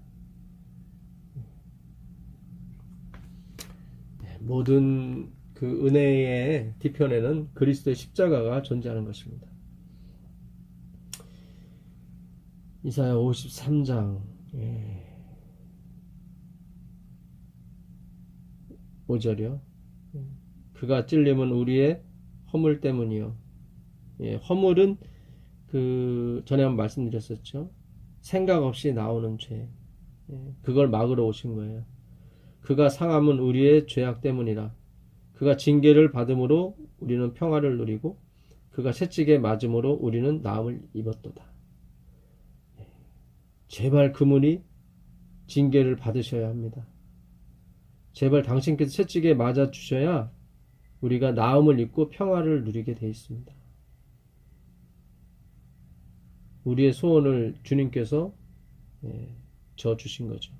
모든 그 은혜의 뒤편에는 그리스도의 십자가가 존재하는 것입니다. 이사야 53장 5절이요. 그가 찔림은 우리의 허물 때문이요. 허물은 그 전에 한번 말씀드렸었죠. 생각 없이 나오는 죄. 그걸 막으러 오신 거예요. 그가 상함은 우리의 죄악 때문이라. 그가 징계를 받음으로 우리는 평화를 누리고 그가 채찍에 맞음으로 우리는 나음을 입었도다. 제발 그분이 징계를 받으셔야 합니다. 제발 당신께서 채찍에 맞아 주셔야 우리가 나음을 입고 평화를 누리게 되어 있습니다. 우리의 소원을 주님께서 져 주신 거죠.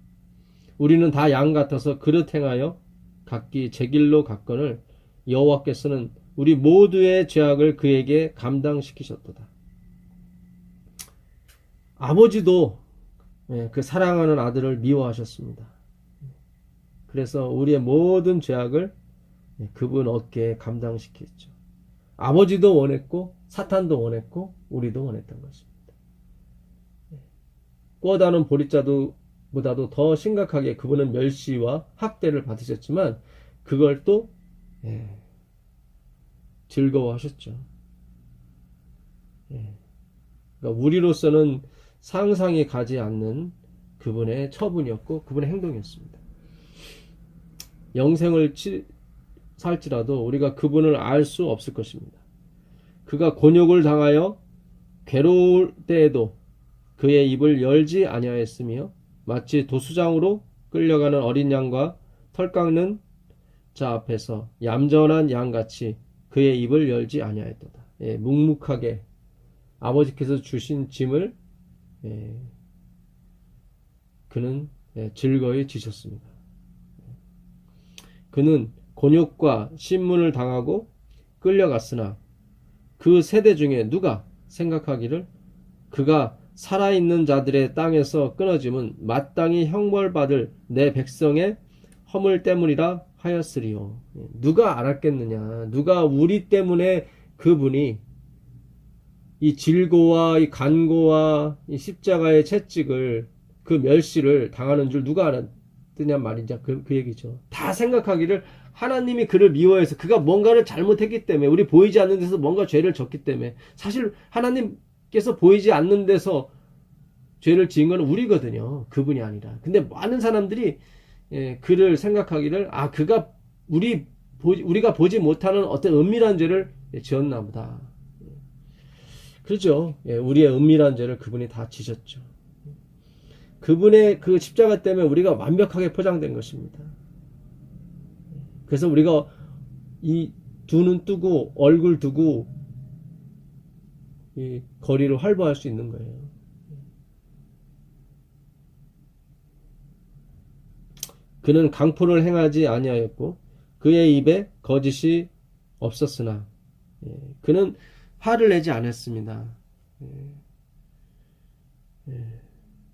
우리는 다 양 같아서 그릇 행하여 각기 제 길로 갔거늘 여호와께서는 우리 모두의 죄악을 그에게 감당시키셨도다. 아버지도 그 사랑하는 아들을 미워하셨습니다. 그래서 우리의 모든 죄악을 그분 어깨에 감당시켰죠. 아버지도 원했고 사탄도 원했고 우리도 원했던 것입니다. 꿔다는 보리자보다도 더 심각하게 그분은 멸시와 학대를 받으셨지만 그걸 또 즐거워하셨죠. 그러니까 우리로서는 상상이 가지 않는 그분의 처분이었고 그분의 행동이었습니다. 영생을 살지라도 우리가 그분을 알 수 없을 것입니다. 그가 곤욕을 당하여 괴로울 때에도 그의 입을 열지 아니하였으며 마치 도수장으로 끌려가는 어린 양과 털 깎는 자 앞에서 얌전한 양같이 그의 입을 열지 아니하였도다. 묵묵하게 아버지께서 주신 짐을 그는 즐거이 지셨습니다. 그는 곤욕과 신문을 당하고 끌려갔으나 그 세대 중에 누가 생각하기를 그가 살아있는 자들의 땅에서 끊어짐은 마땅히 형벌받을 내 백성의 허물 때문이라 하였으리요. 누가 알았겠느냐. 누가 우리 때문에 그분이 이 질고와 이 간고와 이 십자가의 채찍을 그 멸시를 당하는 줄 누가 알았느냐 말이죠. 그 얘기죠. 다 생각하기를 하나님이 그를 미워해서 그가 뭔가를 잘못했기 때문에 우리 보이지 않는 데서 뭔가 죄를 졌기 때문에 사실 하나님께서 보이지 않는 데서 죄를 지은 건 우리거든요. 그분이 아니라. 근데 많은 사람들이 그를 생각하기를 그가 우리가 보지 못하는 어떤 은밀한 죄를 지었나 보다. 그렇죠. 우리의 은밀한 죄를 그분이 다 지셨죠. 그분의 그 십자가 때문에 우리가 완벽하게 포장된 것입니다. 그래서 우리가 이 두 눈 뜨고 얼굴 두고 이 거리를 활보할 수 있는 거예요. 그는 강포를 행하지 아니하였고 그의 입에 거짓이 없었으나 그는 화를 내지 않았습니다.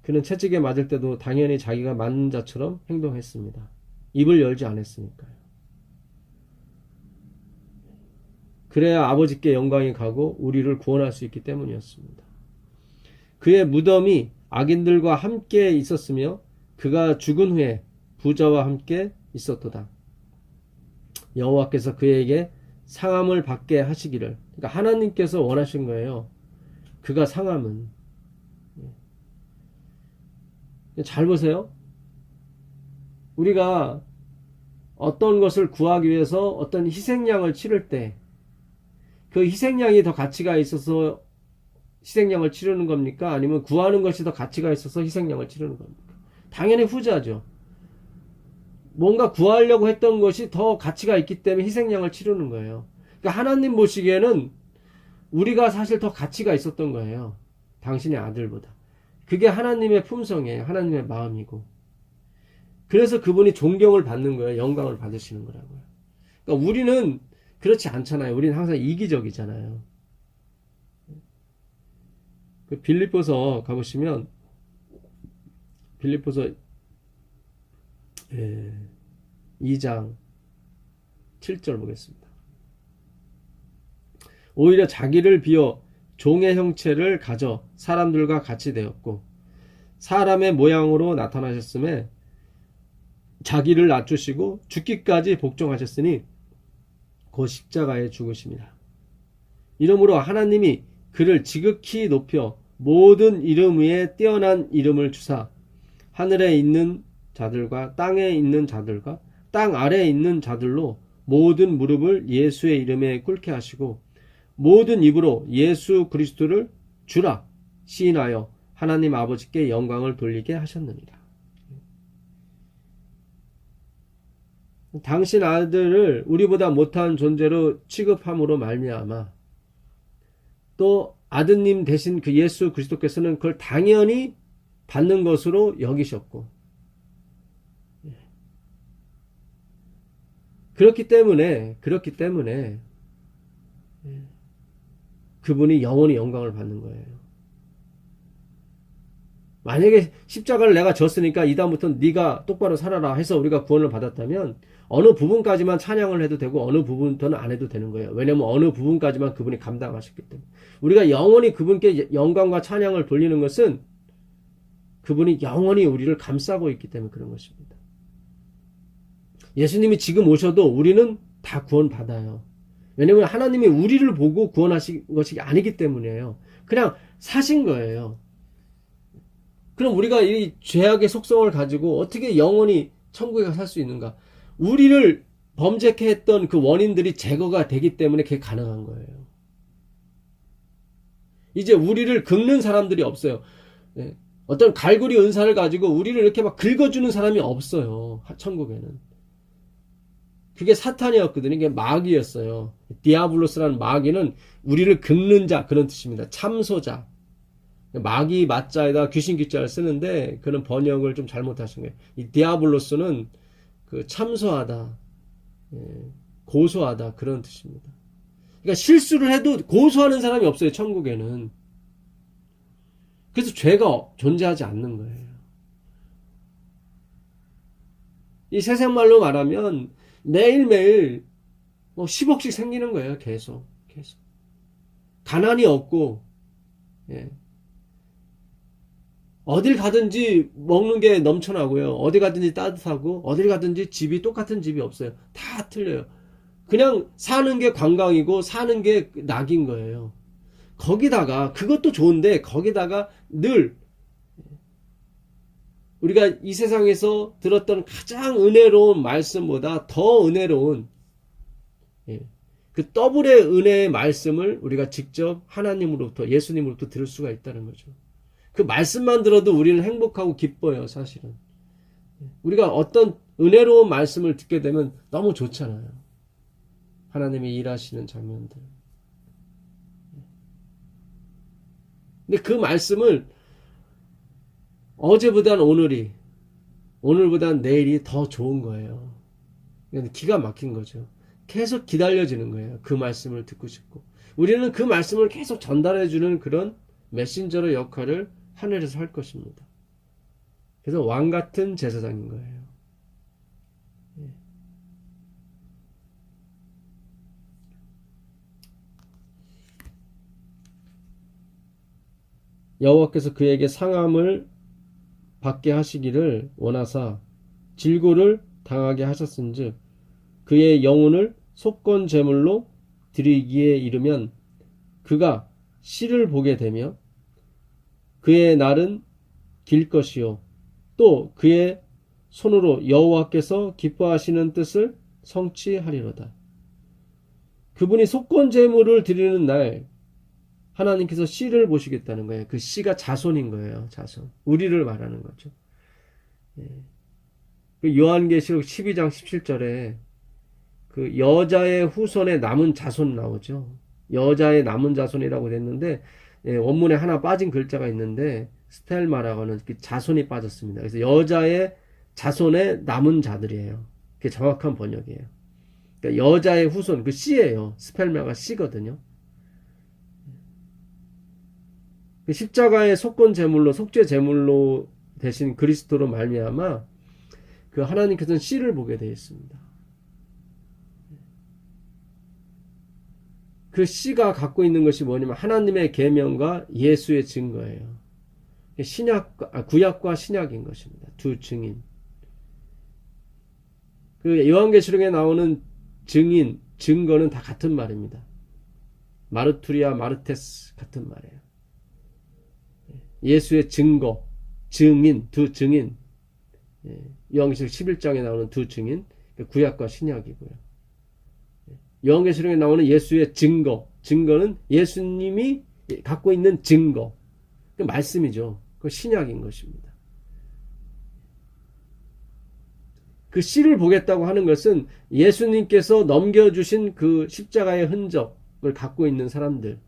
그는 채찍에 맞을 때도 당연히 자기가 맞는 자처럼 행동했습니다. 입을 열지 않았으니까요. 그래야 아버지께 영광이 가고 우리를 구원할 수 있기 때문이었습니다. 그의 무덤이 악인들과 함께 있었으며 그가 죽은 후에 부자와 함께 있었도다. 여호와께서 그에게 상함을 받게 하시기를. 그러니까 하나님께서 원하신 거예요. 그가 상함은. 잘 보세요. 우리가 어떤 것을 구하기 위해서 어떤 희생양을 치를 때 그 희생양이 더 가치가 있어서 희생양을 치르는 겁니까? 아니면 구하는 것이 더 가치가 있어서 희생양을 치르는 겁니까? 당연히 후자죠. 뭔가 구하려고 했던 것이 더 가치가 있기 때문에 희생양을 치르는 거예요. 그러니까 하나님 보시기에는 우리가 사실 더 가치가 있었던 거예요. 당신의 아들보다. 그게 하나님의 품성이에요. 하나님의 마음이고. 그래서 그분이 존경을 받는 거예요. 영광을 받으시는 거라고요. 그러니까 우리는 그렇지 않잖아요. 우리는 항상 이기적이잖아요. 그 빌립보서 가보시면 빌립보서 2장 7절 보겠습니다. 오히려 자기를 비워 종의 형체를 가져 사람들과 같이 되었고 사람의 모양으로 나타나셨음에 자기를 낮추시고 죽기까지 복종하셨으니 곧 십자가에 죽으심이라. 이러므로 하나님이 그를 지극히 높여 모든 이름 위에 뛰어난 이름을 주사 하늘에 있는 자들과 땅에 있는 자들과 땅 아래에 있는 자들로 모든 무릎을 예수의 이름에 꿇게 하시고 모든 입으로 예수 그리스도를 주라 시인하여 하나님 아버지께 영광을 돌리게 하셨느니라. 당신 아들을 우리보다 못한 존재로 취급함으로 말미암아 또 아드님 대신 그 예수 그리스도께서는 그걸 당연히 받는 것으로 여기셨고, 그렇기 때문에 그분이 영원히 영광을 받는 거예요. 만약에 십자가를 내가 졌으니까 이다음부터는 네가 똑바로 살아라 해서 우리가 구원을 받았다면 어느 부분까지만 찬양을 해도 되고 어느 부분부터는 안 해도 되는 거예요. 왜냐하면 어느 부분까지만 그분이 감당하셨기 때문에. 우리가 영원히 그분께 영광과 찬양을 돌리는 것은 그분이 영원히 우리를 감싸고 있기 때문에 그런 것입니다. 예수님이 지금 오셔도 우리는 다 구원받아요. 왜냐하면 하나님이 우리를 보고 구원하신 것이 아니기 때문이에요. 그냥 사신 거예요. 그럼 우리가 이 죄악의 속성을 가지고 어떻게 영원히 천국에 살 수 있는가? 우리를 범죄케 했던 그 원인들이 제거가 되기 때문에 그게 가능한 거예요. 이제 우리를 긁는 사람들이 없어요. 어떤 갈고리 은사를 가지고 우리를 이렇게 막 긁어주는 사람이 없어요. 천국에는. 그게 사탄이었거든요. 그게 마귀였어요. 디아블로스라는 마귀는 우리를 긁는 자, 그런 뜻입니다. 참소자. 마귀 맞자에다 귀신 귀자를 쓰는데 그런 번역을 좀 잘못하신 거예요. 이 디아블로스는 그 참소하다, 고소하다, 그런 뜻입니다. 그러니까 실수를 해도 고소하는 사람이 없어요, 천국에는. 그래서 죄가 존재하지 않는 거예요. 이 세상 말로 말하면 매일매일 10억씩 생기는 거예요, 계속. 가난이 없고, 어딜 가든지 먹는 게 넘쳐나고요. 어디 가든지 따뜻하고, 어딜 가든지 집이 똑같은 집이 없어요. 다 틀려요. 그냥 사는 게 관광이고 사는 게 낙인 거예요. 거기다가 그것도 좋은데 거기다가 늘 우리가 이 세상에서 들었던 가장 은혜로운 말씀보다 더 은혜로운 그 더블의 은혜의 말씀을 우리가 직접 하나님으로부터, 예수님으로부터 들을 수가 있다는 거죠. 그 말씀만 들어도 우리는 행복하고 기뻐요, 사실은. 우리가 어떤 은혜로운 말씀을 듣게 되면 너무 좋잖아요. 하나님이 일하시는 장면들. 근데 그 말씀을 어제보단 오늘보단 내일이 더 좋은 거예요. 기가 막힌 거죠. 계속 기다려지는 거예요. 그 말씀을 듣고 싶고. 우리는 그 말씀을 계속 전달해주는 그런 메신저의 역할을 하늘에서 할 것입니다. 그래서 왕 같은 제사장인 거예요. 여호와께서 그에게 상함을 받게 하시기를 원하사 질고를 당하게 하셨은즉 그의 영혼을 속건 제물로 드리기에 이르면 그가 씨를 보게 되며 그의 날은 길 것이요 또 그의 손으로 여호와께서 기뻐하시는 뜻을 성취하리로다. 그분이 속건 제물을 드리는 날 하나님께서 씨를 보시겠다는 거예요. 그 씨가 자손인 거예요. 자손. 우리를 말하는 거죠. 그 요한계시록 12장 17절에 그 여자의 후손에 남은 자손 나오죠. 여자의 남은 자손이라고 됐는데 원문에 하나 빠진 글자가 있는데 스텔마라고 하는 그 자손이 빠졌습니다. 그래서 여자의 자손에 남은 자들이에요. 그게 정확한 번역이에요. 그러니까 여자의 후손, 그 씨예요. 스펠마가 씨거든요. 십자가의 속건 제물로, 속죄 제물로 대신 그리스도로 말미암아 그 하나님께서는 씨를 보게 되어 있습니다. 그 씨가 갖고 있는 것이 뭐냐면 하나님의 계명과 예수의 증거예요. 구약과 신약인 것입니다. 두 증인. 그 요한계시록에 나오는 증인, 증거는 다 같은 말입니다. 마르투리아, 마르테스 같은 말이에요. 예수의 증거, 증인, 두 증인. 요한계시록 11장에 나오는 두 증인, 구약과 신약이고요. 요한계시록에 나오는 예수의 증거, 증거는 예수님이 갖고 있는 증거. 그 말씀이죠. 그 신약인 것입니다. 그 씨를 보겠다고 하는 것은 예수님께서 넘겨주신 그 십자가의 흔적을 갖고 있는 사람들.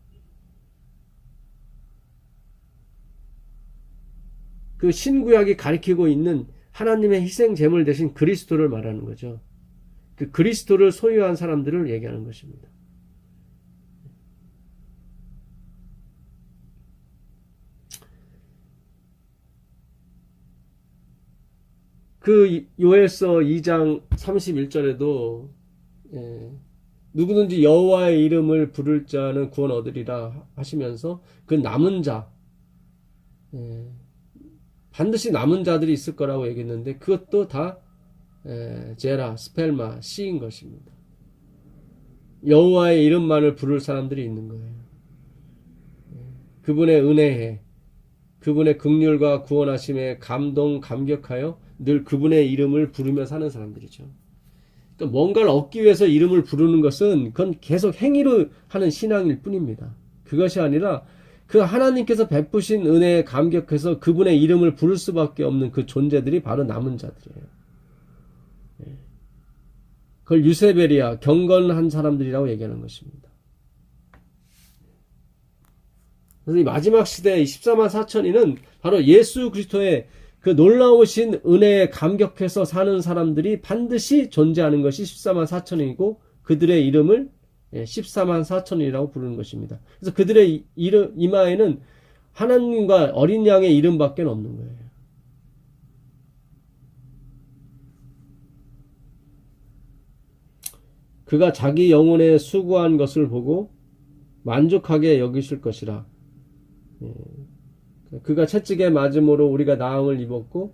그 신구약이 가리키고 있는 하나님의 희생 제물 대신 그리스도를 말하는 거죠. 그 그리스도를 소유한 사람들을 얘기하는 것입니다. 그 요엘서 2장 31절에도 누구든지 여호와의 이름을 부를 자는 구원 얻으리라 하시면서 그 남은 자 반드시 남은 자들이 있을 거라고 얘기했는데 그것도 다 제라, 스펠마, 씨인 것입니다. 여호와의 이름만을 부를 사람들이 있는 거예요. 그분의 은혜에 그분의 긍휼과 구원하심에 감격하여 늘 그분의 이름을 부르며 사는 사람들이죠. 그러니까 뭔가를 얻기 위해서 이름을 부르는 것은 그건 계속 행위로 하는 신앙일 뿐입니다. 그것이 아니라 그 하나님께서 베푸신 은혜에 감격해서 그분의 이름을 부를 수밖에 없는 그 존재들이 바로 남은 자들이에요. 그걸 유세베리아, 경건한 사람들이라고 얘기하는 것입니다. 그래서 이 마지막 시대의 14만 4천인은 바로 예수 그리스도의 그 놀라우신 은혜에 감격해서 사는 사람들이 반드시 존재하는 것이 14만 4천이고 그들의 이름을 14만 4천이라고 부르는 것입니다. 그래서 그들의 이마에는 하나님과 어린 양의 이름밖에 없는 거예요. 그가 자기 영혼에 수고한 것을 보고 만족하게 여기실 것이라. 그가 채찍에 맞음으로 우리가 나음을 입었고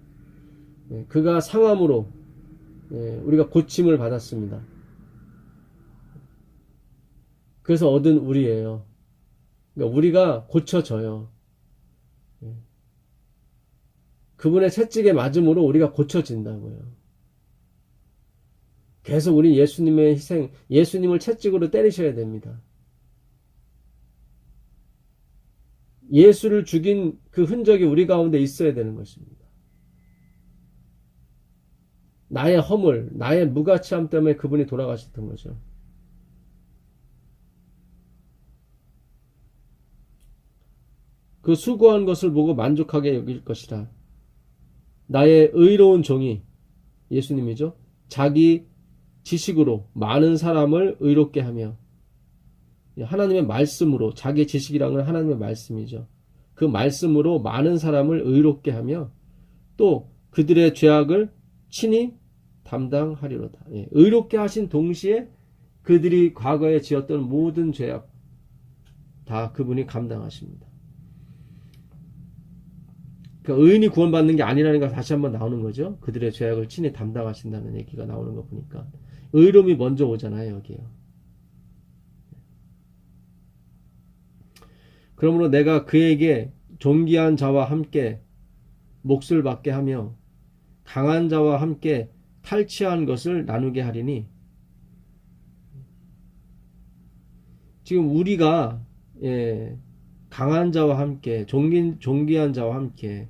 그가 상함으로 우리가 고침을 받았습니다. 그래서 얻은 우리예요. 그러니까 우리가 고쳐져요. 그분의 채찍에 맞음으로 우리가 고쳐진다고요. 계속 우리 예수님의 희생, 예수님을 채찍으로 때리셔야 됩니다. 예수를 죽인 그 흔적이 우리 가운데 있어야 되는 것입니다. 나의 허물, 나의 무가치함 때문에 그분이 돌아가셨던 거죠. 그 수고한 것을 보고 만족하게 여길 것이라. 나의 의로운 종이 예수님이죠. 자기 지식으로 많은 사람을 의롭게 하며 하나님의 말씀으로 자기 지식이라는 하나님의 말씀이죠. 그 말씀으로 많은 사람을 의롭게 하며 또 그들의 죄악을 친히 담당하리로다. 의롭게 하신 동시에 그들이 과거에 지었던 모든 죄악 다 그분이 감당하십니다. 그러니까 의인이 구원받는 게 아니라는 게 다시 한번 나오는 거죠. 그들의 죄악을 친히 담당하신다는 얘기가 나오는 거 보니까 의로움이 먼저 오잖아요. 여기요. 그러므로 내가 그에게 존귀한 자와 함께 몫을 받게 하며 강한 자와 함께 탈취한 것을 나누게 하리니. 지금 우리가 강한 자와 함께 존귀한 자와 함께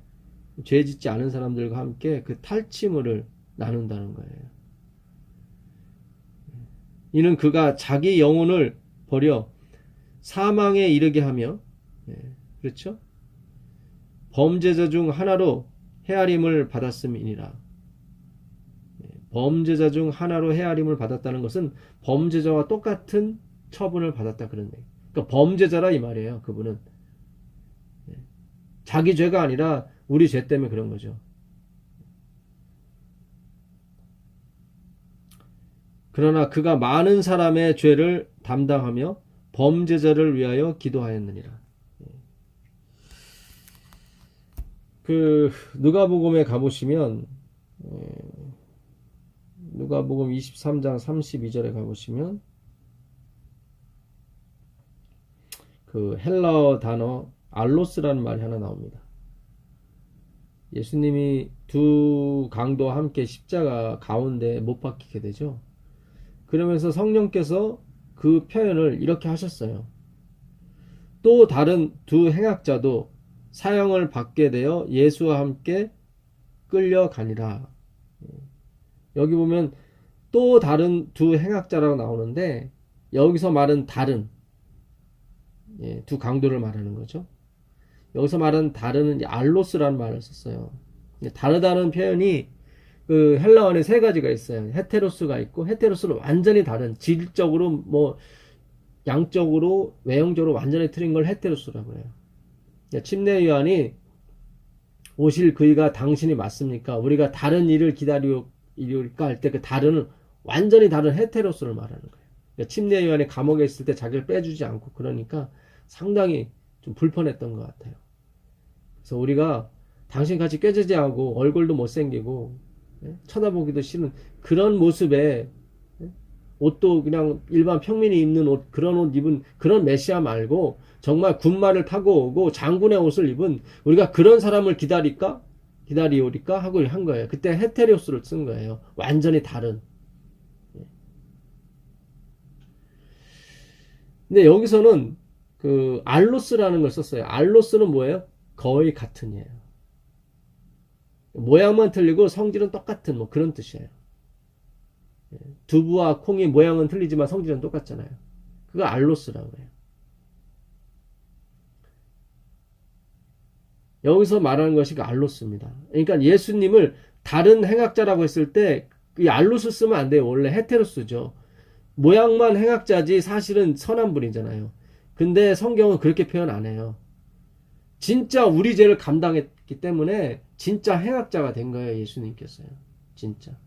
죄 짓지 않은 사람들과 함께 그 탈취물을 나눈다는 거예요. 이는 그가 자기 영혼을 버려 사망에 이르게 하며 그렇죠? 범죄자 중 하나로 헤아림을 받았음이니라. 범죄자 중 하나로 헤아림을 받았다는 것은 범죄자와 똑같은 처분을 받았다 그런 얘기. 그러니까 범죄자라 이 말이에요. 그분은 자기 죄가 아니라 우리 죄 때문에 그런 거죠. 그러나 그가 많은 사람의 죄를 담당하며 범죄자를 위하여 기도하였느니라. 그 누가복음에 가보시면 누가복음 23장 32절에 가보시면 그 헬라어 단어 알로스라는 말이 하나 나옵니다. 예수님이 두 강도와 함께 십자가 가운데 못 박히게 되죠. 그러면서 성령께서 그 표현을 이렇게 하셨어요. 또 다른 두 행악자도 사형을 받게 되어 예수와 함께 끌려가니라. 여기 보면 또 다른 두 행악자라고 나오는데 여기서 말은 다른, 두 강도를 말하는 거죠. 여기서 말은 다른은 알로스라는 말을 썼어요. 다르다는 표현이 그 헬라어에 세 가지가 있어요. 헤테로스가 있고, 헤테로스는 완전히 다른, 질적으로 뭐 양적으로 외형적으로 완전히 틀린 걸 헤테로스라고 해요. 침례 요한이 오실 그이가 당신이 맞습니까? 우리가 다른 일을 기다릴까 할 때 그 다른은 완전히 다른 헤테로스를 말하는 거예요. 침례 요한이 감옥에 있을 때 자기를 빼주지 않고 그러니까 상당히 좀 불편했던 것 같아요. 그래서 우리가 당신같이 꾀지지하고 얼굴도 못생기고 쳐다보기도 싫은 그런 모습에 옷도 그냥 일반 평민이 입는 옷, 그런 옷 입은 그런 메시아 말고 정말 군말을 타고 오고 장군의 옷을 입은 우리가 그런 사람을 기다리오리까 하고 한 거예요. 그때 헤테리오스를 쓴 거예요. 완전히 다른. 근데 여기서는 그 알로스라는 걸 썼어요. 알로스는 뭐예요? 거의 같은 이에요. 모양만 틀리고 성질은 똑같은 뭐 그런 뜻이에요. 두부와 콩이 모양은 틀리지만 성질은 똑같잖아요. 그거 알로스라고 해요. 여기서 말하는 것이 그 알로스입니다. 그러니까 예수님을 다른 행악자라고 했을 때 이 알로스 쓰면 안 돼요. 원래 헤테로스죠. 모양만 행악자지 사실은 선한 분이잖아요. 근데 성경은 그렇게 표현 안 해요. 진짜 우리 죄를 감당했기 때문에 진짜 행악자가 된 거예요. 예수님께서요. 진짜.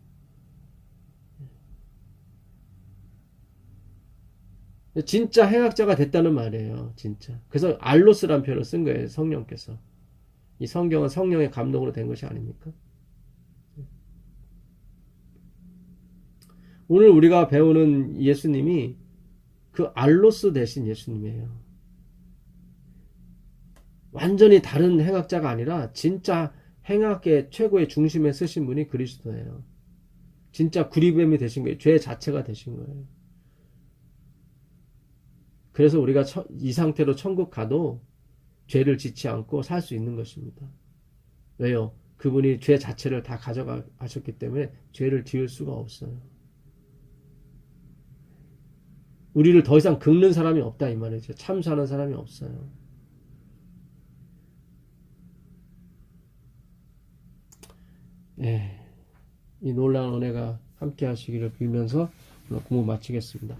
진짜 행악자가 됐다는 말이에요. 진짜. 그래서 알로스란 표현을 쓴 거예요. 성령께서. 이 성경은 성령의 감동으로 된 것이 아닙니까? 오늘 우리가 배우는 예수님이 그 알로스 대신 예수님이에요. 완전히 다른 행악자가 아니라 진짜 행악의 최고의 중심에 쓰신 분이 그리스도예요. 진짜 구리뱀이 되신 거예요. 죄 자체가 되신 거예요. 그래서 우리가 이 상태로 천국 가도 죄를 짓지 않고 살 수 있는 것입니다. 왜요? 그분이 죄 자체를 다 가져가셨기 때문에 죄를 지을 수가 없어요. 우리를 더 이상 긁는 사람이 없다 이 말이죠. 참수하는 사람이 없어요. 네, 이 놀라운 은혜가 함께 하시기를 빌면서 오늘 공부 마치겠습니다.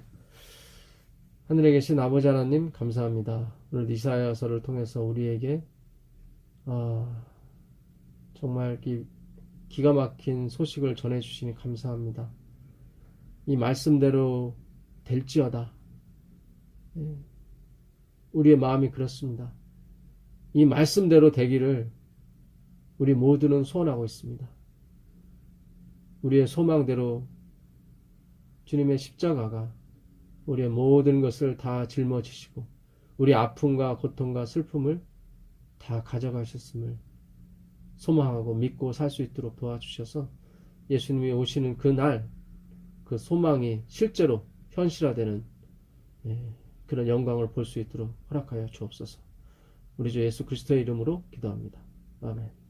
하늘에 계신 아버지 하나님 감사합니다. 오늘 이사야서를 통해서 우리에게 정말 기가 막힌 소식을 전해주시니 감사합니다. 이 말씀대로 될지어다. 우리의 마음이 그렇습니다. 이 말씀대로 되기를 우리 모두는 소원하고 있습니다. 우리의 소망대로 주님의 십자가가 우리의 모든 것을 다 짊어지시고 우리 아픔과 고통과 슬픔을 다 가져가셨음을 소망하고 믿고 살 수 있도록 도와주셔서 예수님이 오시는 그날 그 소망이 실제로 현실화되는 그런 영광을 볼 수 있도록 허락하여 주옵소서. 우리 주 예수 그리스도의 이름으로 기도합니다. 아멘.